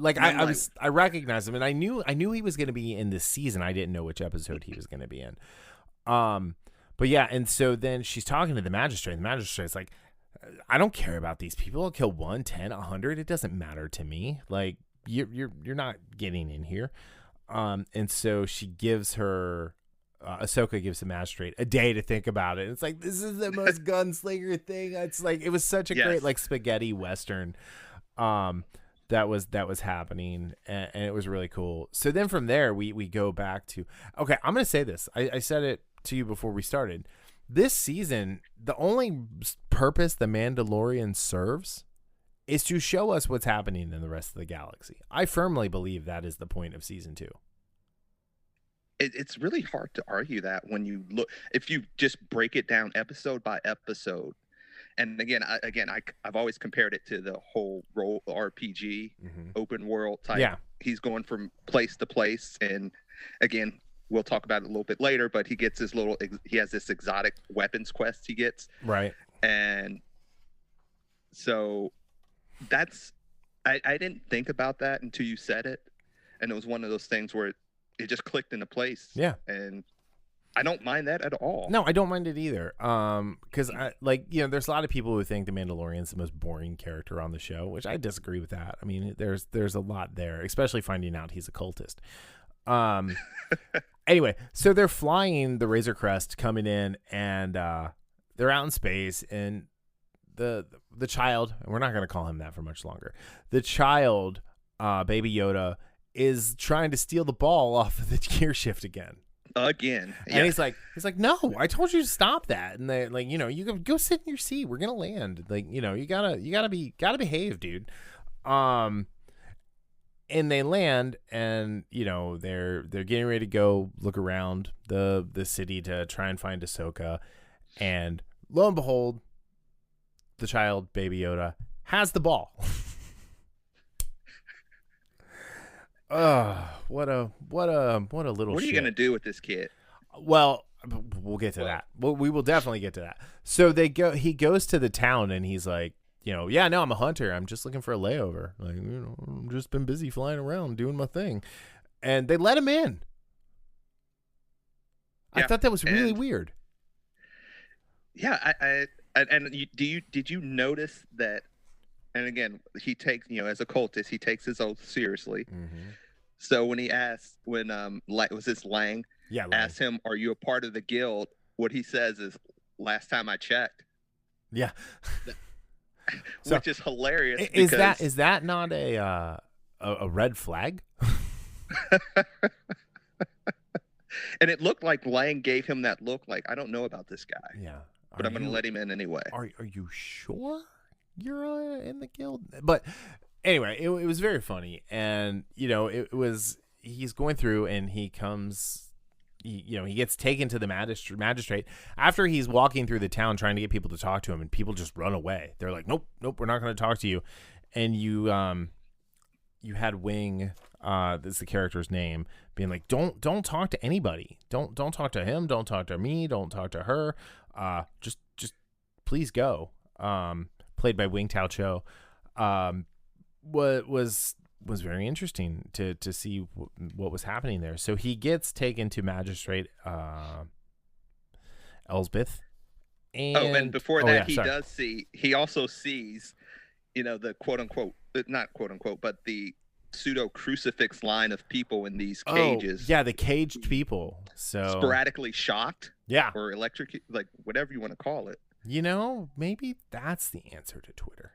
I recognized him, and I knew he was going to be in this season. I didn't know which episode he was going to be in. But yeah, and so then she's talking to the magistrate. The magistrate's like, I don't care about these people. I'll kill 1, 10, 100. It doesn't matter to me. Like, you're not getting in here. And so she gives her. Ahsoka gives the magistrate a day to think about it. It's like, this is the most gunslinger thing. It's like, it was such a great, like, spaghetti western that was happening, and it was really cool. So then from there we go back to, okay, I'm gonna say this. I said it to you before we started. This season, the only purpose the Mandalorian serves is to show us what's happening in the rest of the galaxy. I firmly believe that is the point of season 2. It's really hard to argue that when you look, if you just break it down episode by episode. And again, I've always compared it to the whole role RPG, open world type. Yeah. He's going from place to place, and again, we'll talk about it a little bit later. But he gets he has this exotic weapons quest he gets, right? And so that's I didn't think about that until you said it, and it was one of those things where it just clicked into place. Yeah, and I don't mind that at all. No, I don't mind it either. Because there's a lot of people who think the Mandalorian's the most boring character on the show, which I disagree with that. I mean, there's a lot there, especially finding out he's a cultist. Anyway, so they're flying the Razor Crest, coming in, and they're out in space, and the child, and we're not going to call him that for much longer. The child, Baby Yoda, is trying to steal the ball off of the gear shift again. Yeah. And he's like, no, I told you to stop that. And they you go sit in your seat. We're gonna land. You gotta behave, dude. And they land, and they're getting ready to go look around the city to try and find Ahsoka. And lo and behold, the child, Baby Yoda, has the ball. What a little shit. What are you going to do with this kid? Well, we'll get to that. We will definitely get to that. So he goes to the town, and he's like, yeah, no, I'm a hunter. I'm just looking for a layover. I've just been busy flying around doing my thing. And they let him in. Yeah, I thought that was really weird. Yeah, did you notice that? And again, he takes, as a cultist, he takes his oath seriously. Mm-hmm. So when was this Lang? Yeah, Lang asked him, "Are you a part of the guild?" What he says is, "Last time I checked." Yeah, which is hilarious. Is that not a red flag? And it looked like Lang gave him that look, like, I don't know about this guy. Yeah, but I'm going to let him in anyway. Are you sure you're in the guild? But anyway, it was very funny, and he's going through, and he comes, he gets taken to the magistrate after he's walking through the town trying to get people to talk to him, and people just run away. They're like, nope, we're not going to talk to you. And you had Wing, that's the character's name, being like, don't talk to anybody, don't talk to him, don't talk to me, don't talk to her, just please go. Played by Wing Tao Cho. What was very interesting to see what was happening there. So he gets taken to Magistrate Elsbeth. And before that, he also sees, the quote unquote, not quote unquote, but the pseudo crucifix line of people in these cages. Yeah, the caged people. So sporadically shocked. Yeah. Or electric, like whatever you want to call it. Maybe that's the answer to Twitter.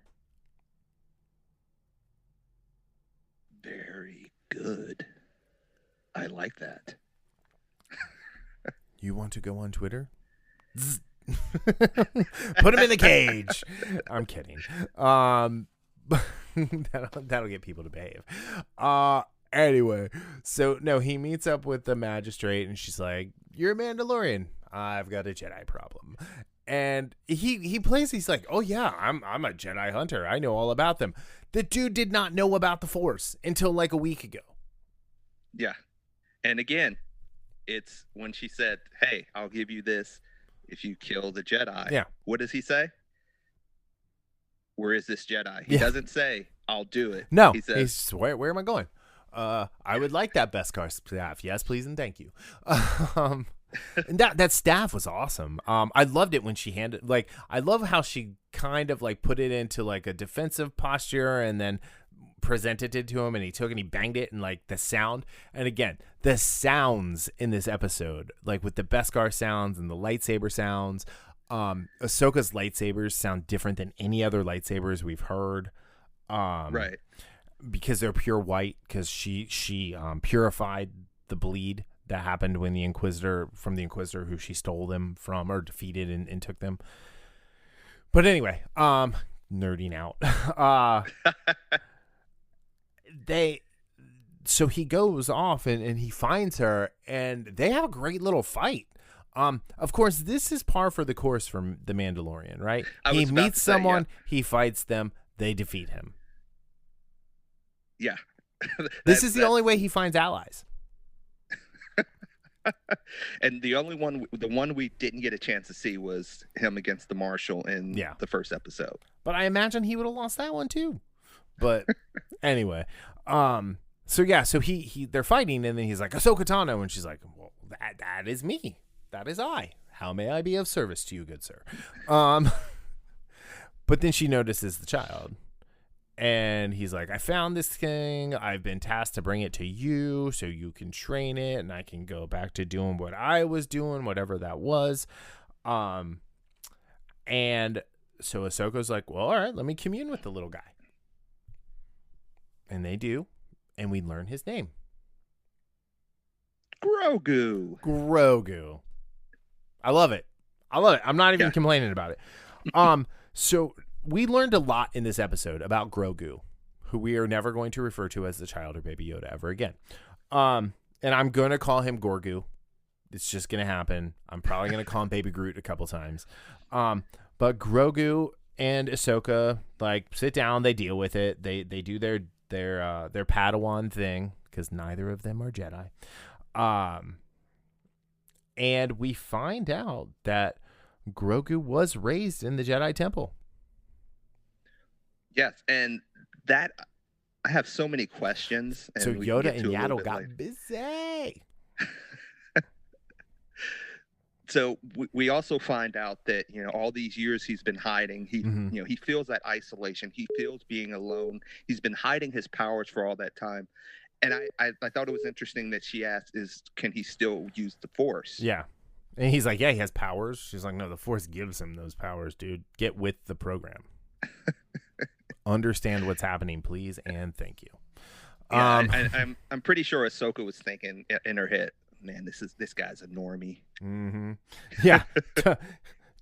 Very good. I like that. You want to go on Twitter? Put him in the cage. I'm kidding. That'll get people to behave. Anyway, so no, he meets up with the magistrate, and she's like, "You're a Mandalorian. I've got a Jedi problem." And he's like, "Oh yeah, I'm a Jedi hunter. I know all about them." The dude did not know about the Force until like a week ago. Yeah. And again, it's when she said, "Hey, I'll give you this if you kill the Jedi." Yeah. What does he say? Where is this Jedi? He doesn't say, "I'll do it." No. He says, where am I going? I would like that Beskar staff. Yes, please and thank you. And that staff was awesome. I loved it when she handed, like, I love how she kind of like put it into like a defensive posture and then presented it to him, and he took and he banged it, and like the sound, and again, the sounds in this episode, like with the Beskar sounds and the lightsaber sounds, Ahsoka's lightsabers sound different than any other lightsabers we've heard. Right. Because they're pure white, because she purified the bleed that happened when the Inquisitor who she stole them from or defeated and took them. But anyway, nerding out. So he goes off and he finds her, and they have a great little fight. Of course, this is par for the course from The Mandalorian, right? He meets someone, he fights them, they defeat him. Yeah. This is the only way he finds allies. And the one we didn't get a chance to see was him against the Marshal in the first episode. But I imagine he would have lost that one too. But anyway, so they're fighting, and then he's like, Ahsoka Tano, and she's like, well, that is me. That is I. How may I be of service to you, good sir? But then she notices the child, and he's like, I found this thing. I've been tasked to bring it to you so you can train it, and I can go back to doing what I was doing, whatever that was. And so Ahsoka's like, well, all right, let me commune with the little guy. And they do, and we learn his name. Grogu. I love it. I'm not even complaining about it. So we learned a lot in this episode about Grogu, who we are never going to refer to as the child or Baby Yoda ever again. And I'm going to call him Grogu. It's just going to happen. I'm probably going to call him Baby Groot a couple times. But Grogu and Ahsoka sit down. They deal with it. They do their Padawan thing, because neither of them are Jedi. And we find out that Grogu was raised in the Jedi Temple. Yes, and that I have so many questions. And so Yoda and Yaddle got busy. So we also find out that, all these years he's been hiding, he feels that isolation. He feels being alone. He's been hiding his powers for all that time. And I thought it was interesting that she asked, can he still use the Force? Yeah. And he's like, yeah, he has powers. She's like, no, the Force gives him those powers, dude. Get with the program. Understand what's happening, please, and thank you. Yeah, I'm pretty sure Ahsoka was thinking in her head, man, this guy's a normie. Mm-hmm. Yeah.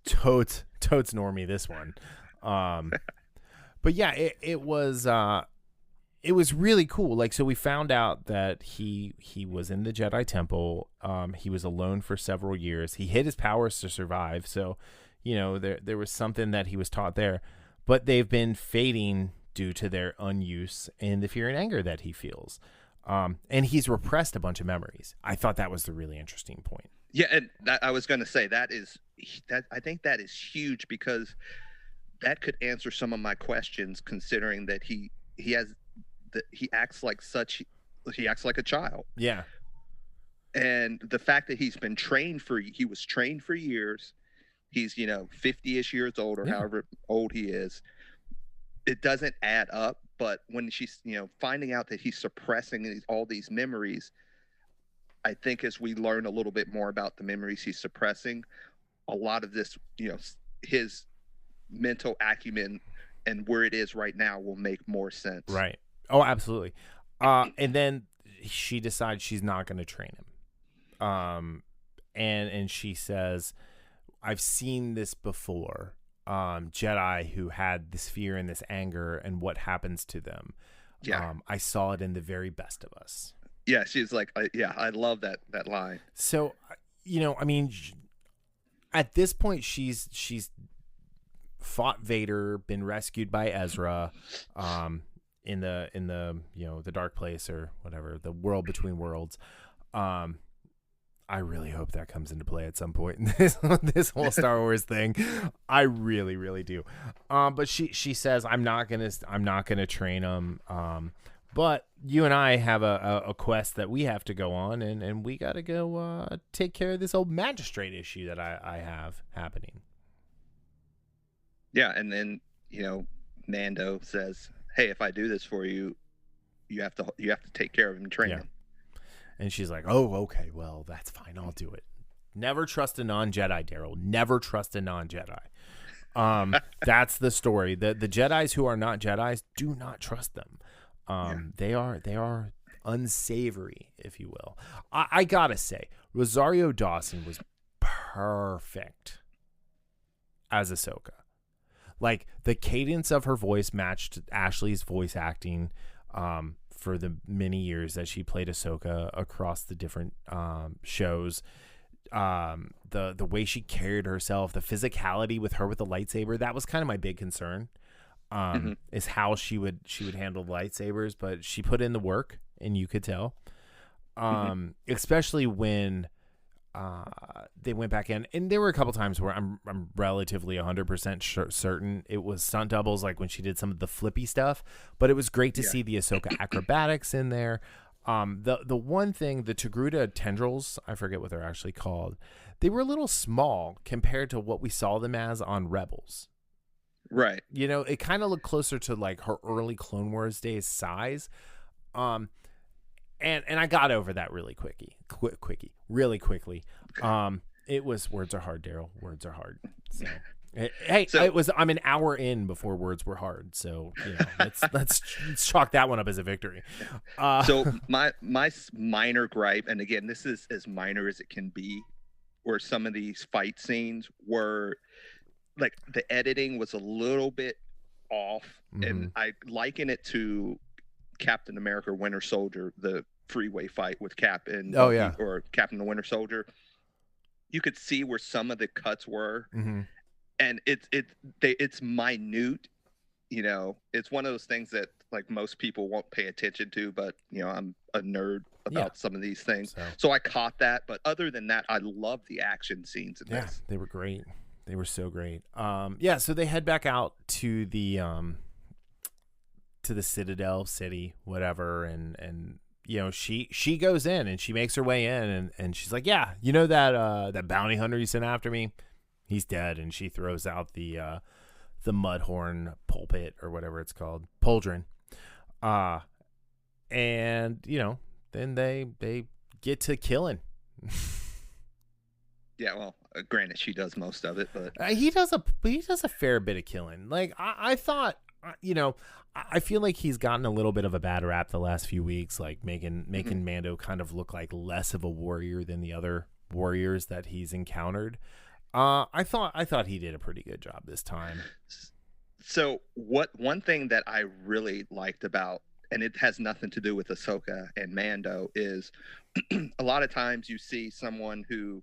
Totes normie, this one. But yeah, it was really cool. So we found out that he was in the Jedi Temple. He was alone for several years. He hid his powers to survive. So, there was something that he was taught there, but they've been fading due to their unuse and the fear and anger that he feels. And he's repressed a bunch of memories. I thought that was the really interesting point. Yeah, and I was going to say that I think that is huge, because that could answer some of my questions, considering that he acts like a child. Yeah. And the fact that he was trained for years. He's 50-ish years old, or however old he is. It doesn't add up. But when she's finding out that he's suppressing all these memories, I think as we learn a little bit more about the memories he's suppressing, a lot of this, his mental acumen and where it is right now will make more sense. Right. Oh, absolutely. And then she decides she's not going to train him. And she says, I've seen this before. Jedi who had this fear and this anger and what happens to them. Yeah. I saw it in the very best of us. Yeah. She's like, I love that line. So, at this point she's fought Vader, been rescued by Ezra, in the the dark place, or whatever, the world between worlds. I really hope that comes into play at some point in this whole Star Wars thing. I really, really do. But she says, I'm not gonna train him. But you and I have a quest that we have to go on, and we got to go take care of this old magistrate issue that I have happening. Yeah, and then Mando says, hey, if I do this for you, you have to take care of him and train him. And she's like, oh, okay, well, that's fine. I'll do it. Never trust a non-Jedi, Darryl. Never trust a non-Jedi. That's the story. The Jedis who are not Jedis, do not trust them. They are unsavory, if you will. I gotta say, Rosario Dawson was perfect as Ahsoka. Like the cadence of her voice matched Ashley's voice acting for the many years that she played Ahsoka across the different shows. The way she carried herself, the physicality with her with the lightsaber, that was kind of my big concern. Is how she would handle lightsabers, but she put in the work, and you could tell. Especially when they went back in, and there were a couple times where I'm relatively 100% certain it was stunt doubles, like when she did some of the flippy stuff. But it was great to see the Ahsoka acrobatics in there. The one thing, the Togruta tendrils, I forget what they're actually called, they were a little small compared to what we saw them as on Rebels. Right. You know, it kind of looked closer to like her early Clone Wars days size. And I got over that really quickly. It was, words are hard, Darryl. Words are hard. So, hey, I'm an hour in before words were hard. So, you know, let's chalk that one up as a victory. So my minor gripe, and again, this is as minor as it can be, where some of these fight scenes were like the editing was a little bit off, and I liken it to Captain America Winter Soldier, the freeway fight with Cap and or Captain the Winter Soldier. You could see where some of the cuts were, and it's minute. You know, it's one of those things that like most people won't pay attention to, but you know, I'm a nerd about some of these things, so I caught that. But other than that, I love the action scenes in this. They were great. They were so great. So they head back out to the Citadel City, whatever, and you know, she goes in and she makes her way in, and she's like, yeah, you know that bounty hunter you sent after me, he's dead. And she throws out the mudhorn pulpit or whatever it's called, pauldron, and you know, then they get to killing. Yeah, well, granted, she does most of it, but he does a fair bit of killing. Like I thought, you know, I feel like he's gotten a little bit of a bad rap the last few weeks, like making Mando kind of look like less of a warrior than the other warriors that he's encountered. I thought he did a pretty good job this time. So one thing that I really liked about, and it has nothing to do with Ahsoka and Mando, is a lot of times you see someone who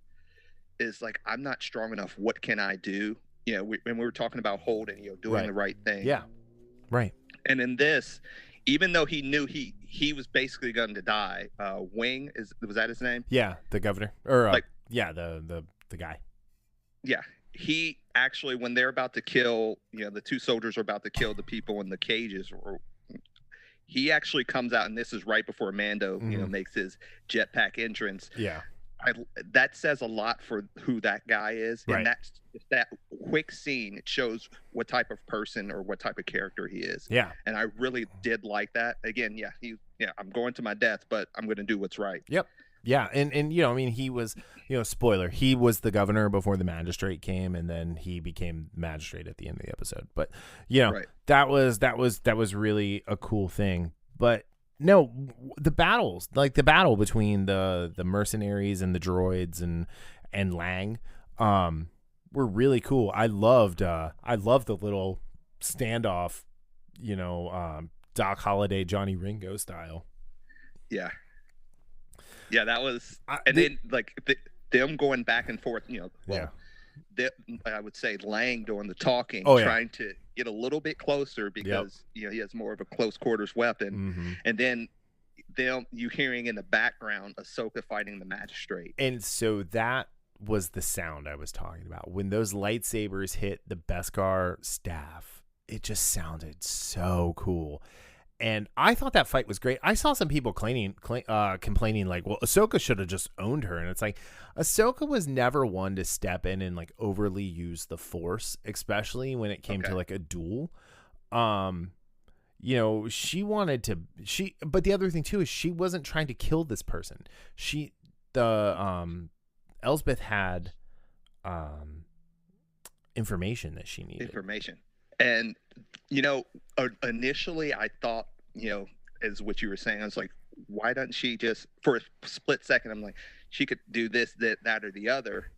is like, I'm not strong enough. What can I do? You know, when we were talking about Holden, you know, doing the right thing. Yeah. Right. And in this, even though he knew he was basically going to die, Wing was that his name? Yeah, the governor, or the guy. Yeah, he actually, when they're about to kill, you know, the two soldiers are about to kill the people in the cages, or he actually comes out, and this is right before Mando, you know, makes his jetpack entrance. Yeah. That says a lot for who that guy is, right. And that's that quick scene. It shows what type of person or what type of character he is. Yeah, and I really did like that. Again, I'm going to my death, but I'm going to do what's right. Yep. Yeah, and you know, I mean, he was, you know, spoiler, he was the governor before the magistrate came, and then he became magistrate at the end of the episode. But you know, that was really a cool thing. But no, the battles, like the battle between the mercenaries and the droids and Lang, were really cool. I loved the little standoff, you know, Doc Holliday, Johnny Ringo style. Yeah, that was, then like them going back and forth, you know. I would say Lang doing the talking, trying to get a little bit closer because you know, he has more of a close quarters weapon, and then you hearing in the background Ahsoka fighting the magistrate. And so that was the sound I was talking about. When those lightsabers hit the Beskar staff, it just sounded so cool. And I thought that fight was great. I saw some people complaining like, well, Ahsoka should have just owned her. And it's like, Ahsoka was never one to step in and like overly use the Force, especially when it came to like a duel. You know, but the other thing too is she wasn't trying to kill this person. Elsbeth had information that she needed. And, you know, initially I thought, you know, as what you were saying, I was like, why doesn't she just, for a split second, I'm like, she could do this, that, or the other.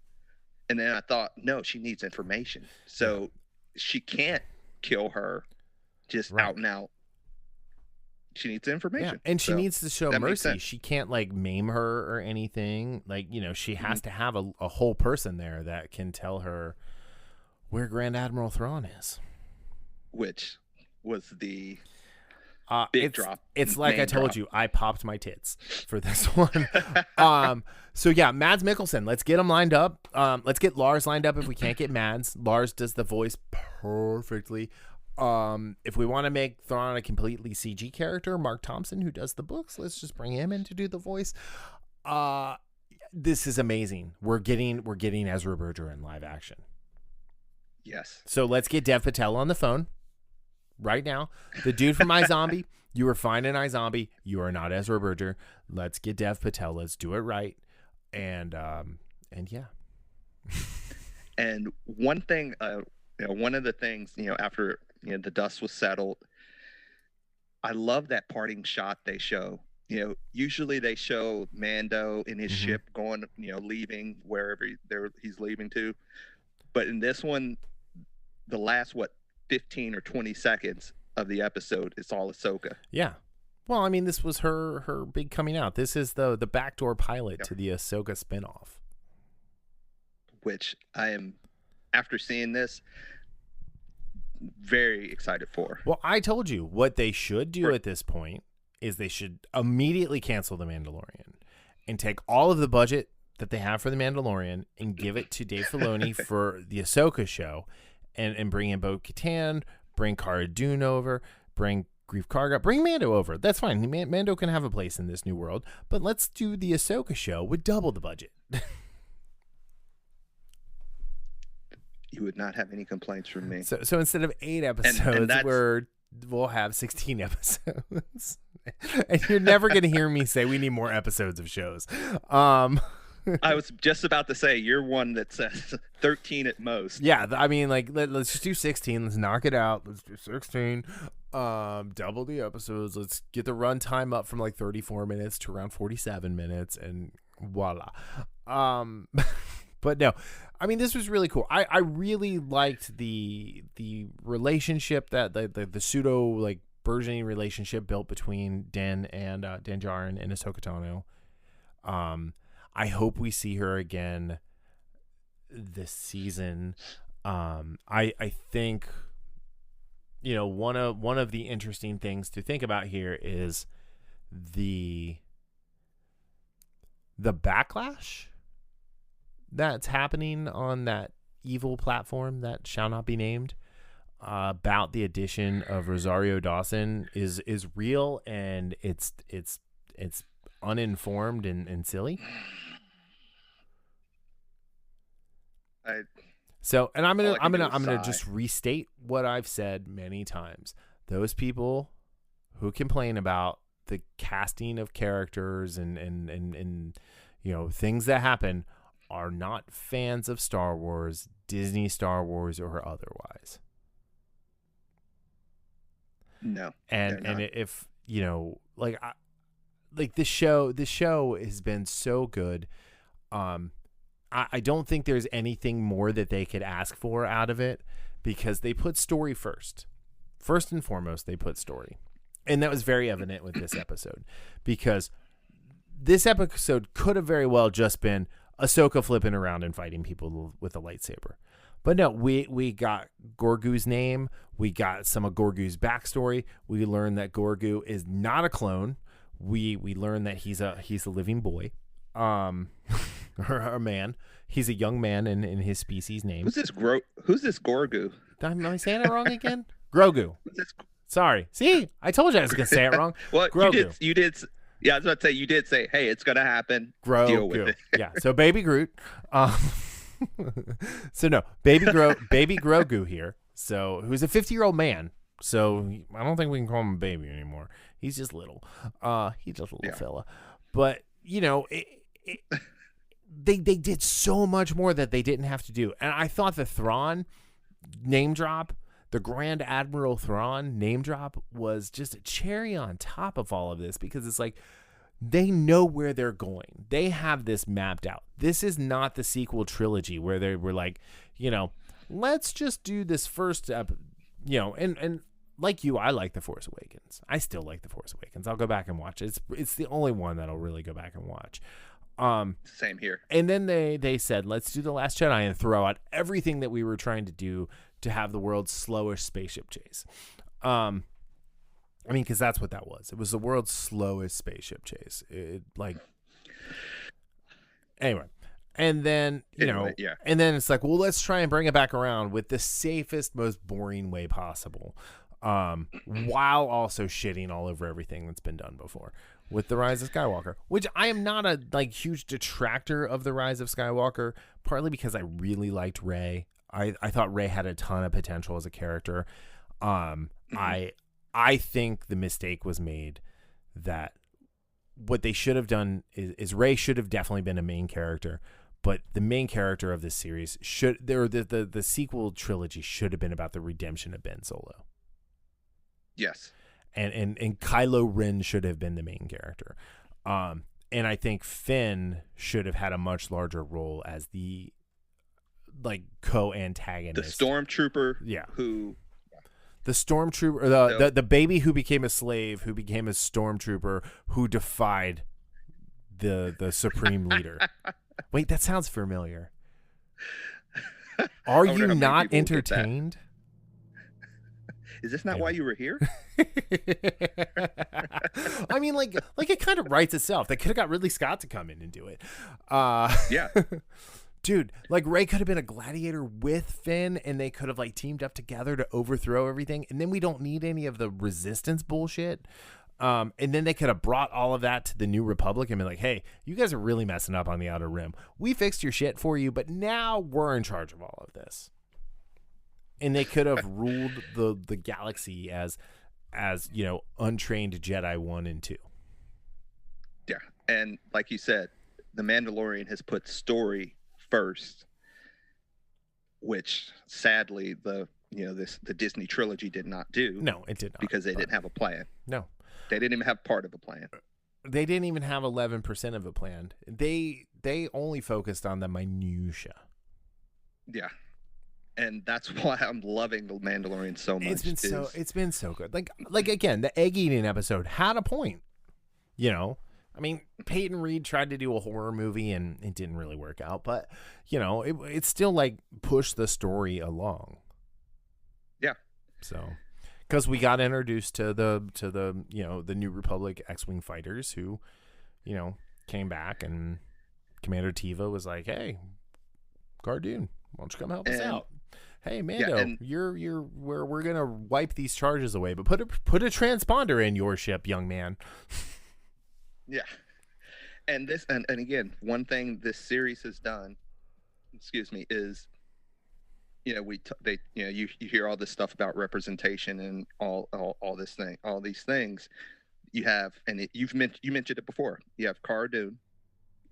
And then I thought, no, she needs information. So she can't kill her just out and out. She needs information. And she needs to show mercy. She can't like maim her or anything. Like, she has to have a whole person there that can tell her where Grand Admiral Thrawn is. Which was the big drop. It's like I told you, I popped my tits for this one. So yeah, Mads Mikkelsen. Let's get him lined up. Let's get Lars lined up if we can't get Mads. Lars does the voice perfectly. If we want to make Thrawn a completely CG character, Mark Thompson, who does the books, let's just bring him in to do the voice. This is amazing. We're getting Ezra Bridger in live action. Yes. So let's get Dev Patel on the phone right now. The dude from iZombie, you were fine in iZombie. You are not Ezra Bridger. Let's get Dev Patel. Let's do it right. And yeah. And one thing, one of the things, after the dust was settled, I love that parting shot they show. Usually they show Mando in his ship going, leaving wherever he's leaving to. But in this one, the last 15 or 20 seconds of the episode, it's all Ahsoka. Yeah. Well, I mean, this was her big coming out. This is the backdoor pilot to the Ahsoka spinoff. Which I am, after seeing this, very excited for. Well, I told you what they should do at this point is they should immediately cancel The Mandalorian and take all of the budget that they have for The Mandalorian and give it to Dave Filoni for the Ahsoka show and bring in Bo-Katan, bring Cara Dune over, bring Grief Karga, bring Mando over. That's fine. Mando can have a place in this new world, but let's do the Ahsoka show with double the budget. You would not have any complaints from me. So instead of 8 episodes, we'll have 16 episodes. And you're never going to hear me say we need more episodes of shows. I was just about to say, you're one that says 13 at most. Yeah, I mean, like, let's just do 16. Let's knock it out. Let's do 16. Double the episodes. Let's get the runtime up from like 34 minutes to around 47 minutes, and voila. But no, I mean, this was really cool. I really liked the relationship that the pseudo like burgeoning relationship built between Din and Din Djarin and Ahsoka Tano. I hope we see her again this season. I think, one of the interesting things to think about here is the backlash that's happening on that evil platform that shall not be named about the addition of Rosario Dawson is real, and it's uninformed and silly. I'm gonna just restate what I've said many times. Those people who complain about the casting of characters and things that happen are not fans of Star Wars, Disney Star Wars, or otherwise. No. And if this show has been so good. I don't think there's anything more that they could ask for out of it, because they put story first. First and foremost, they put story. And that was very evident with this episode, because this episode could have very well just been Ahsoka flipping around and fighting people with a lightsaber. But no, we got Grogu's name. We got some of Grogu's backstory. We learned that Grogu is not a clone. We learned that he's a living boy. Or a man. He's a young man in his species name. Who's this Grogu? Am I saying it wrong again? Grogu. Sorry. See, I told you I was going to say it wrong. Well, Grogu. You did. Yeah, I was about to say, you did say, hey, it's going to happen. Grogu. Deal with it. Yeah, so Baby Groot. So no, Baby Grogu here. So who's a 50-year-old man. So I don't think we can call him a baby anymore. He's just little. He's just a little fella. But, they did so much more that they didn't have to do. And I thought the Thrawn name drop, the Grand Admiral Thrawn name drop, was just a cherry on top of all of this, because it's like they know where they're going. They have this mapped out. This is not the sequel trilogy where they were like, let's just do this first and like you, I like The Force Awakens. I still like The Force Awakens. I'll go back and watch it. It's the only one that I'll really go back and watch. Same here. And then they said, let's do The Last Jedi and throw out everything that we were trying to do to have the world's slowest spaceship chase. I mean, because that's what that was. It was the world's slowest spaceship chase. Anyway. And then, and then it's like, well, let's try and bring it back around with the safest, most boring way possible, while also shitting all over everything that's been done before with The Rise of Skywalker, which I am not a huge detractor of The Rise of Skywalker, partly because I really liked Rey. I thought Rey had a ton of potential as a character. I think the mistake was made that what they should have done is Rey should have definitely been a main character. But the main character of this series the sequel trilogy should have been about the redemption of Ben Solo. Yes. And Kylo Ren should have been the main character. And I think Finn should have had a much larger role as the co-antagonist. The stormtrooper the stormtrooper, the baby who became a slave, who became a stormtrooper, who defied the supreme leader. Wait, that sounds familiar. Are you not entertained? Is this not why you were here? I mean, like it kind of writes itself. They could have got Ridley Scott to come in and do it. Yeah. Dude, like Rey could have been a gladiator with Finn, and they could have teamed up together to overthrow everything, and then we don't need any of the resistance bullshit. And then they could have brought all of that to the New Republic and been like, hey, you guys are really messing up on the Outer Rim. We fixed your shit for you, but now we're in charge of all of this. And they could have ruled the galaxy as untrained Jedi 1 and 2. Yeah. And like you said, The Mandalorian has put story first, which sadly the Disney trilogy did not do. No, it did not. Because they didn't have a plan. No. They didn't even have part of a plan. They didn't even have 11% of a plan. They only focused on the minutia. Yeah. And that's why I'm loving The Mandalorian so much. It's been so good. Like again, the egg eating episode had a point. I mean, Peyton Reed tried to do a horror movie and it didn't really work out, but it still pushed the story along. Yeah. So, because we got introduced to the New Republic X-Wing fighters who, came back, and Commander Teva was like, "Hey, Cardoon, why don't you come help us out? Hey, Mando, we're gonna wipe these charges away, but put a transponder in your ship, young man." Yeah, and this and again, one thing this series has done, is, you hear all this stuff about representation and all these things. You have, and you mentioned it before. You have Cara Dune,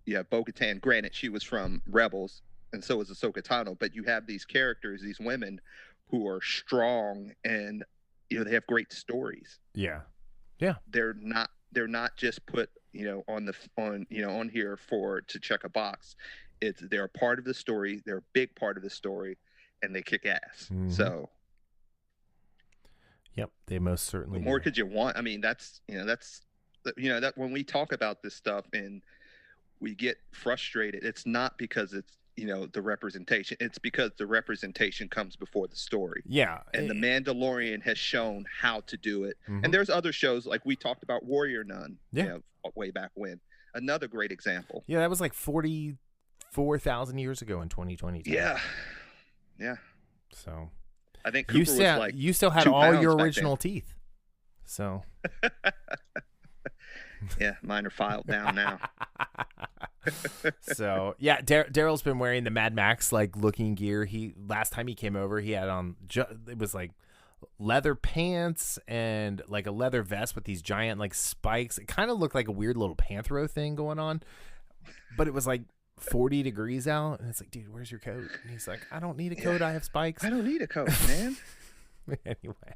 you have Bo-Katan. Granted, she was from Rebels, and so is Ahsoka Tano. But you have these characters, these women, who are strong, and they have great stories. Yeah. They're not just put on here to check a box. They're a part of the story. They're a big part of the story, and they kick ass. Mm-hmm. So. Yep, they most certainly. What more could you want? I mean, that's that when we talk about this stuff and we get frustrated, it's not because it's the representation. It's because the representation comes before the story. Yeah, and The Mandalorian has shown how to do it. Mm-hmm. And there's other shows like we talked about Warrior Nun. Yeah, way back when. Another great example. Yeah, that was 44,000 years ago in 2022. Yeah. So. I think Cooper you still had all your original teeth. So. Yeah, mine are filed down now. So yeah, Darryl's been wearing the Mad Max looking gear. Last time he came over, he had on it was leather pants and a leather vest with these giant spikes. It kind of looked like a weird little Panthro thing going on, but it was 40 degrees out, and it's dude, where's your coat? And he's like, I don't need a coat. I have spikes. I don't need a coat, man. Anyway,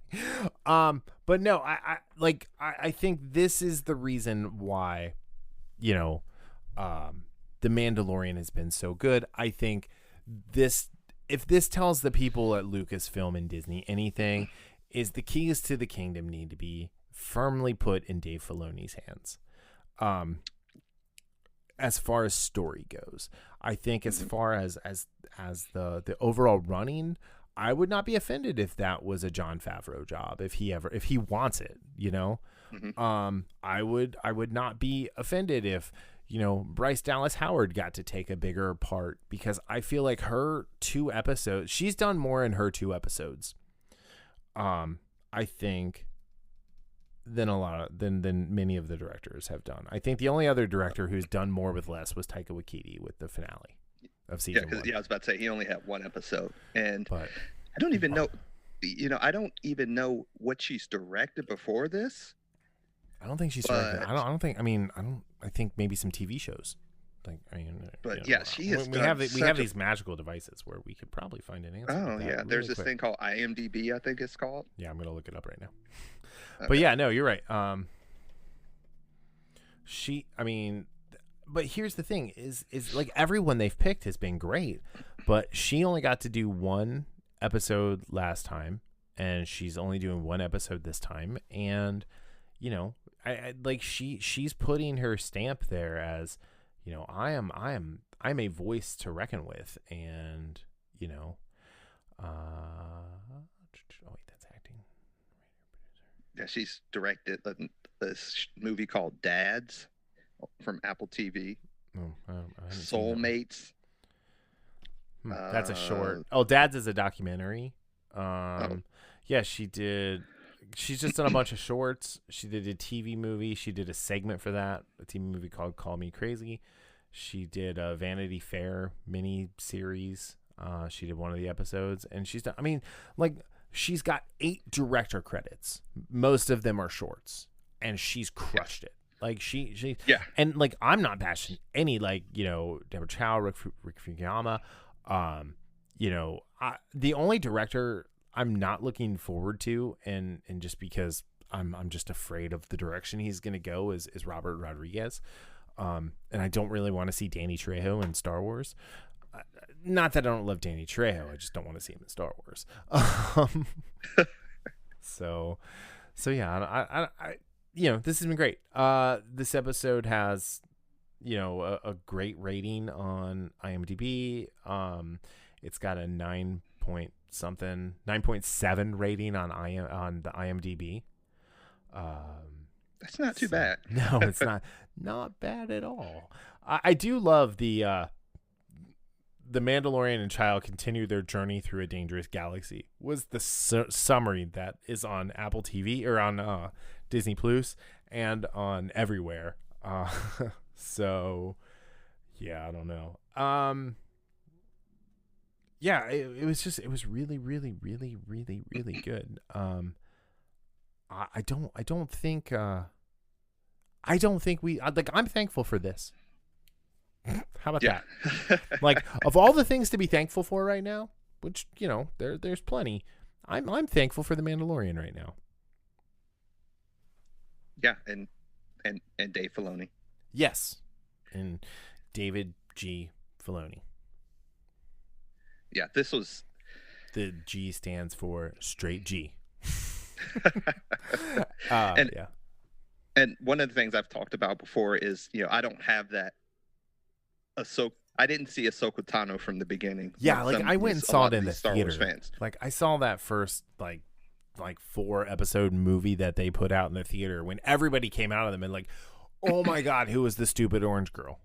but no, I think this is the reason why, The Mandalorian has been so good. I think this if this tells the people at Lucasfilm and Disney anything, is the keys to the kingdom need to be firmly put in Dave Filoni's hands. As far as story goes, I think as far as the overall running, I would not be offended if that was a Jon Favreau job, if he wants it, you know. I would not be offended if, you know, Bryce Dallas Howard got to take a bigger part, because I feel like her 2 episodes, she's done more in her 2 episodes, I think, than many of the directors have done. I think the only other director who's done more with less was Taika Waititi with the finale of season 1. Yeah, I was about to say he only had 1 episode, and I don't even know. You know, I don't even know what she's directed before this. I don't think she's directed. I don't think. I mean, I think maybe some TV shows. But yeah, she has. We have these magical devices where we could probably find an answer. Oh yeah, there's this thing called IMDb, I think it's called. Yeah, I'm gonna look it up right now. Okay. But yeah, no, you're right. But here's the thing: is like everyone they've picked has been great, but she only got to do 1 episode last time, and she's only doing 1 episode this time, and you know, I like she's putting her stamp there as, you know, I'm a voice to reckon with, and you know, oh wait, that's acting. Yeah, she's directed this movie called Dads from Apple TV. Oh, I Soulmates. That's a short. Oh, Dads is a documentary. Yeah, she's just done a bunch of shorts. She did a TV movie. She did a segment for that, a TV movie called Call Me Crazy. She did a Vanity Fair mini series. She did one of the episodes, and she's done. I mean, like, she's got 8 director credits. Most of them are shorts, and she's crushed it. Like she yeah. And like, I'm not bashing any, like, you know, Deborah Chow, Rick Fukuyama. You know, the only director I'm not looking forward to, and just because I'm just afraid of the direction he's going to go, is Robert Rodriguez. And I don't really want to see Danny Trejo in Star Wars. Not that I don't love Danny Trejo, I just don't want to see him in Star Wars. So yeah, I you know, this has been great. This episode has, you know, a great rating on IMDb. It's got a 9.7 rating on the IMDb. That's not too bad. No, it's not bad at all. I do love the Mandalorian and Child continue their journey through a dangerous galaxy was the summary that is on Apple TV or on Disney Plus and on everywhere. So yeah, I don't know. Yeah, it was really, really, really, really, really good. I don't think we like. I'm thankful for this. How about that? Like, of all the things to be thankful for right now, which, you know, there's plenty. I'm thankful for the Mandalorian right now. Yeah, and Dave Filoni. Yes, and David G. Filoni. Yeah, this was. The G stands for straight G. And yeah. And one of the things I've talked about before is, you know, I don't have that I didn't see Ahsoka Tano from the beginning. Yeah, like I went and saw it in the Star theater. Wars fans. Like I saw that first like 4-episode movie that they put out in the theater when everybody came out of them and like, oh my God, who was the stupid orange girl?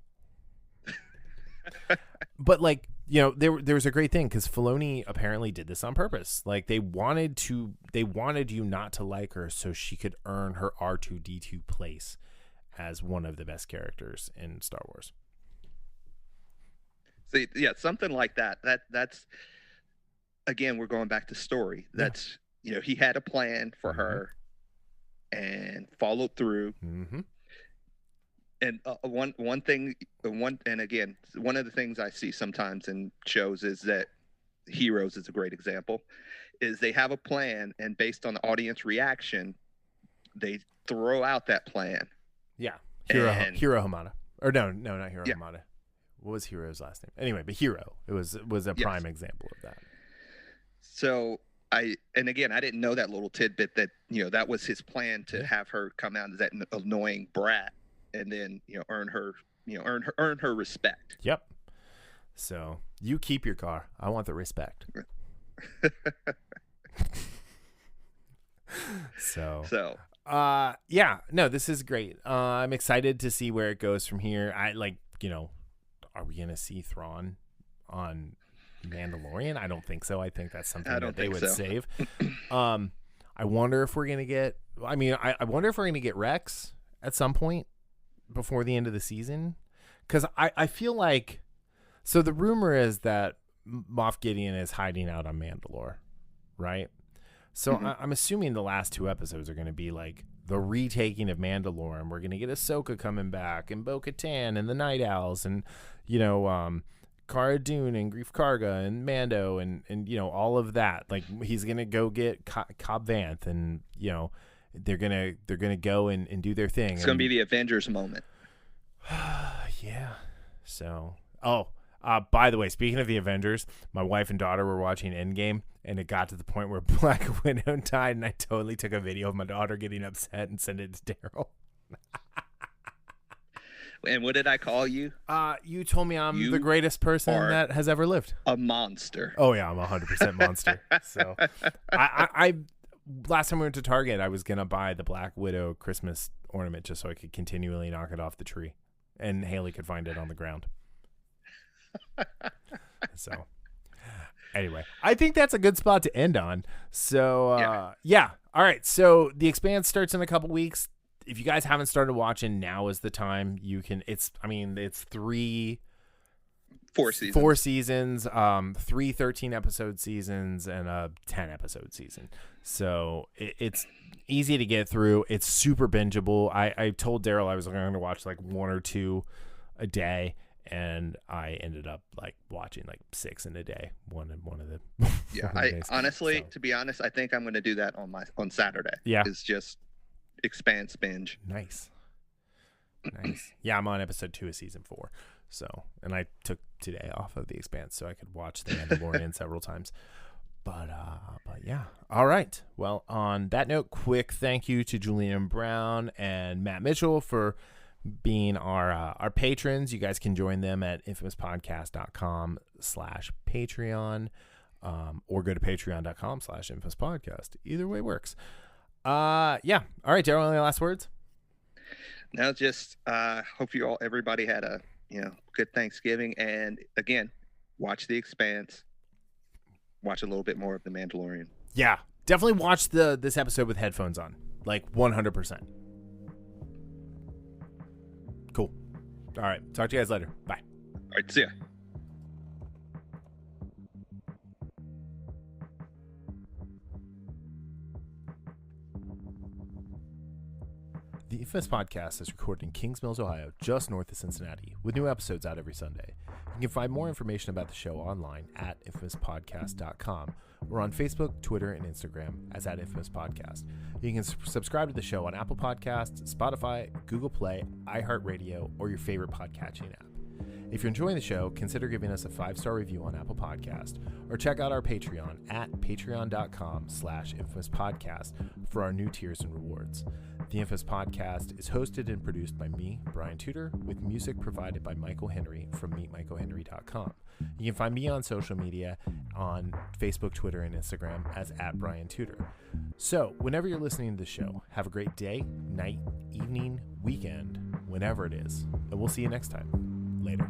But like, you know, there was a great thing because Filoni apparently did this on purpose. Like they wanted you not to like her so she could earn her R2-D2 place as one of the best characters in Star Wars. See, yeah, something like that. That's again, we're going back to story. That's you know, he had a plan for her and followed through. Mm-hmm. And one of the things I see sometimes in shows is that Heroes is a great example, is they have a plan and based on the audience reaction, they throw out that plan. Yeah. Hiro Hamada. Or no, not Hiro Hamada. What was Hero's last name? Anyway, but Hero. It was a prime example of that. So and again, I didn't know that little tidbit that, that was his plan to have her come out as that annoying brat and then, earn her respect. Yep. So you keep your car. I want the respect. So yeah, no, this is great. I'm excited to see where it goes from here. Are we gonna see Thrawn on Mandalorian? I don't think so. I think that's something that they would save. I wonder if we're gonna get. I wonder if we're gonna get Rex at some point before the end of the season, because I feel like. So the rumor is that Moff Gideon is hiding out on Mandalore, right? So I'm assuming the last 2 episodes are going to be like the retaking of Mandalore, and we're going to get Ahsoka coming back, and Bo-Katan, and the Night Owls, and Cara Dune, and Greef Karga, and Mando, and all of that. Like he's going to go get Cobb Vanth, and they're gonna go and do their thing. It's going to be the Avengers moment. Yeah. So by the way, speaking of the Avengers, my wife and daughter were watching Endgame, and it got to the point where Black Widow died, and I totally took a video of my daughter getting upset and sent it to Darryl. And what did I call you? You told me I'm the greatest person that has ever lived. A monster. Oh yeah, I'm 100% monster. So I last time we went to Target, I was gonna buy the Black Widow Christmas ornament just so I could continually knock it off the tree, and Haley could find it on the ground. So anyway, I think that's a good spot to end on. So yeah. All right. So The Expanse starts in a couple weeks. If you guys haven't started watching, now is the time. You can. It's 4 seasons. 4 seasons, 3 13-episode seasons, and a 10-episode season. So it's easy to get through. It's super bingeable. I told Darryl I was going to watch like 1 or 2 a day, and I ended up like watching like 6 in a day. One of the days. Honestly, to be honest, I think I'm going to do that on Saturday. Yeah, it's just Expanse binge. Nice. Yeah, I'm on episode 2 of season 4. So, and I took today off of The Expanse so I could watch The Mandalorian several times. But yeah. All right. Well, on that note, quick thank you to Julian Brown and Matt Mitchell for being our patrons. You guys can join them at infamouspodcast.com/Patreon, or go to patreon.com/infamouspodcast. Either way works. Yeah. All right, Darryl, any last words? No, just hope everybody had a good Thanksgiving, and again, watch The Expanse. Watch a little bit more of The Mandalorian. Yeah, definitely watch this episode with headphones on, like 100%. Cool. All right. Talk to you guys later. Bye. All right. See ya. The Infamous Podcast is recorded in Kings Mills, Ohio, just north of Cincinnati, with new episodes out every Sunday. You can find more information about the show online at infamouspodcast.com or on Facebook, Twitter, and Instagram as @infamouspodcast. You can subscribe to the show on Apple Podcasts, Spotify, Google Play, iHeartRadio, or your favorite podcatching app. If you're enjoying the show, consider giving us a 5-star review on Apple Podcast, or check out our Patreon at patreon.com/infamouspodcast for our new tiers and rewards. The Infamous Podcast is hosted and produced by me, Brian Tudor, with music provided by Michael Henry from meetmichaelhenry.com. You can find me on social media on Facebook, Twitter, and Instagram as @BrianTudor. So, whenever you're listening to the show, have a great day, night, evening, weekend, whenever it is, and we'll see you next time. Later.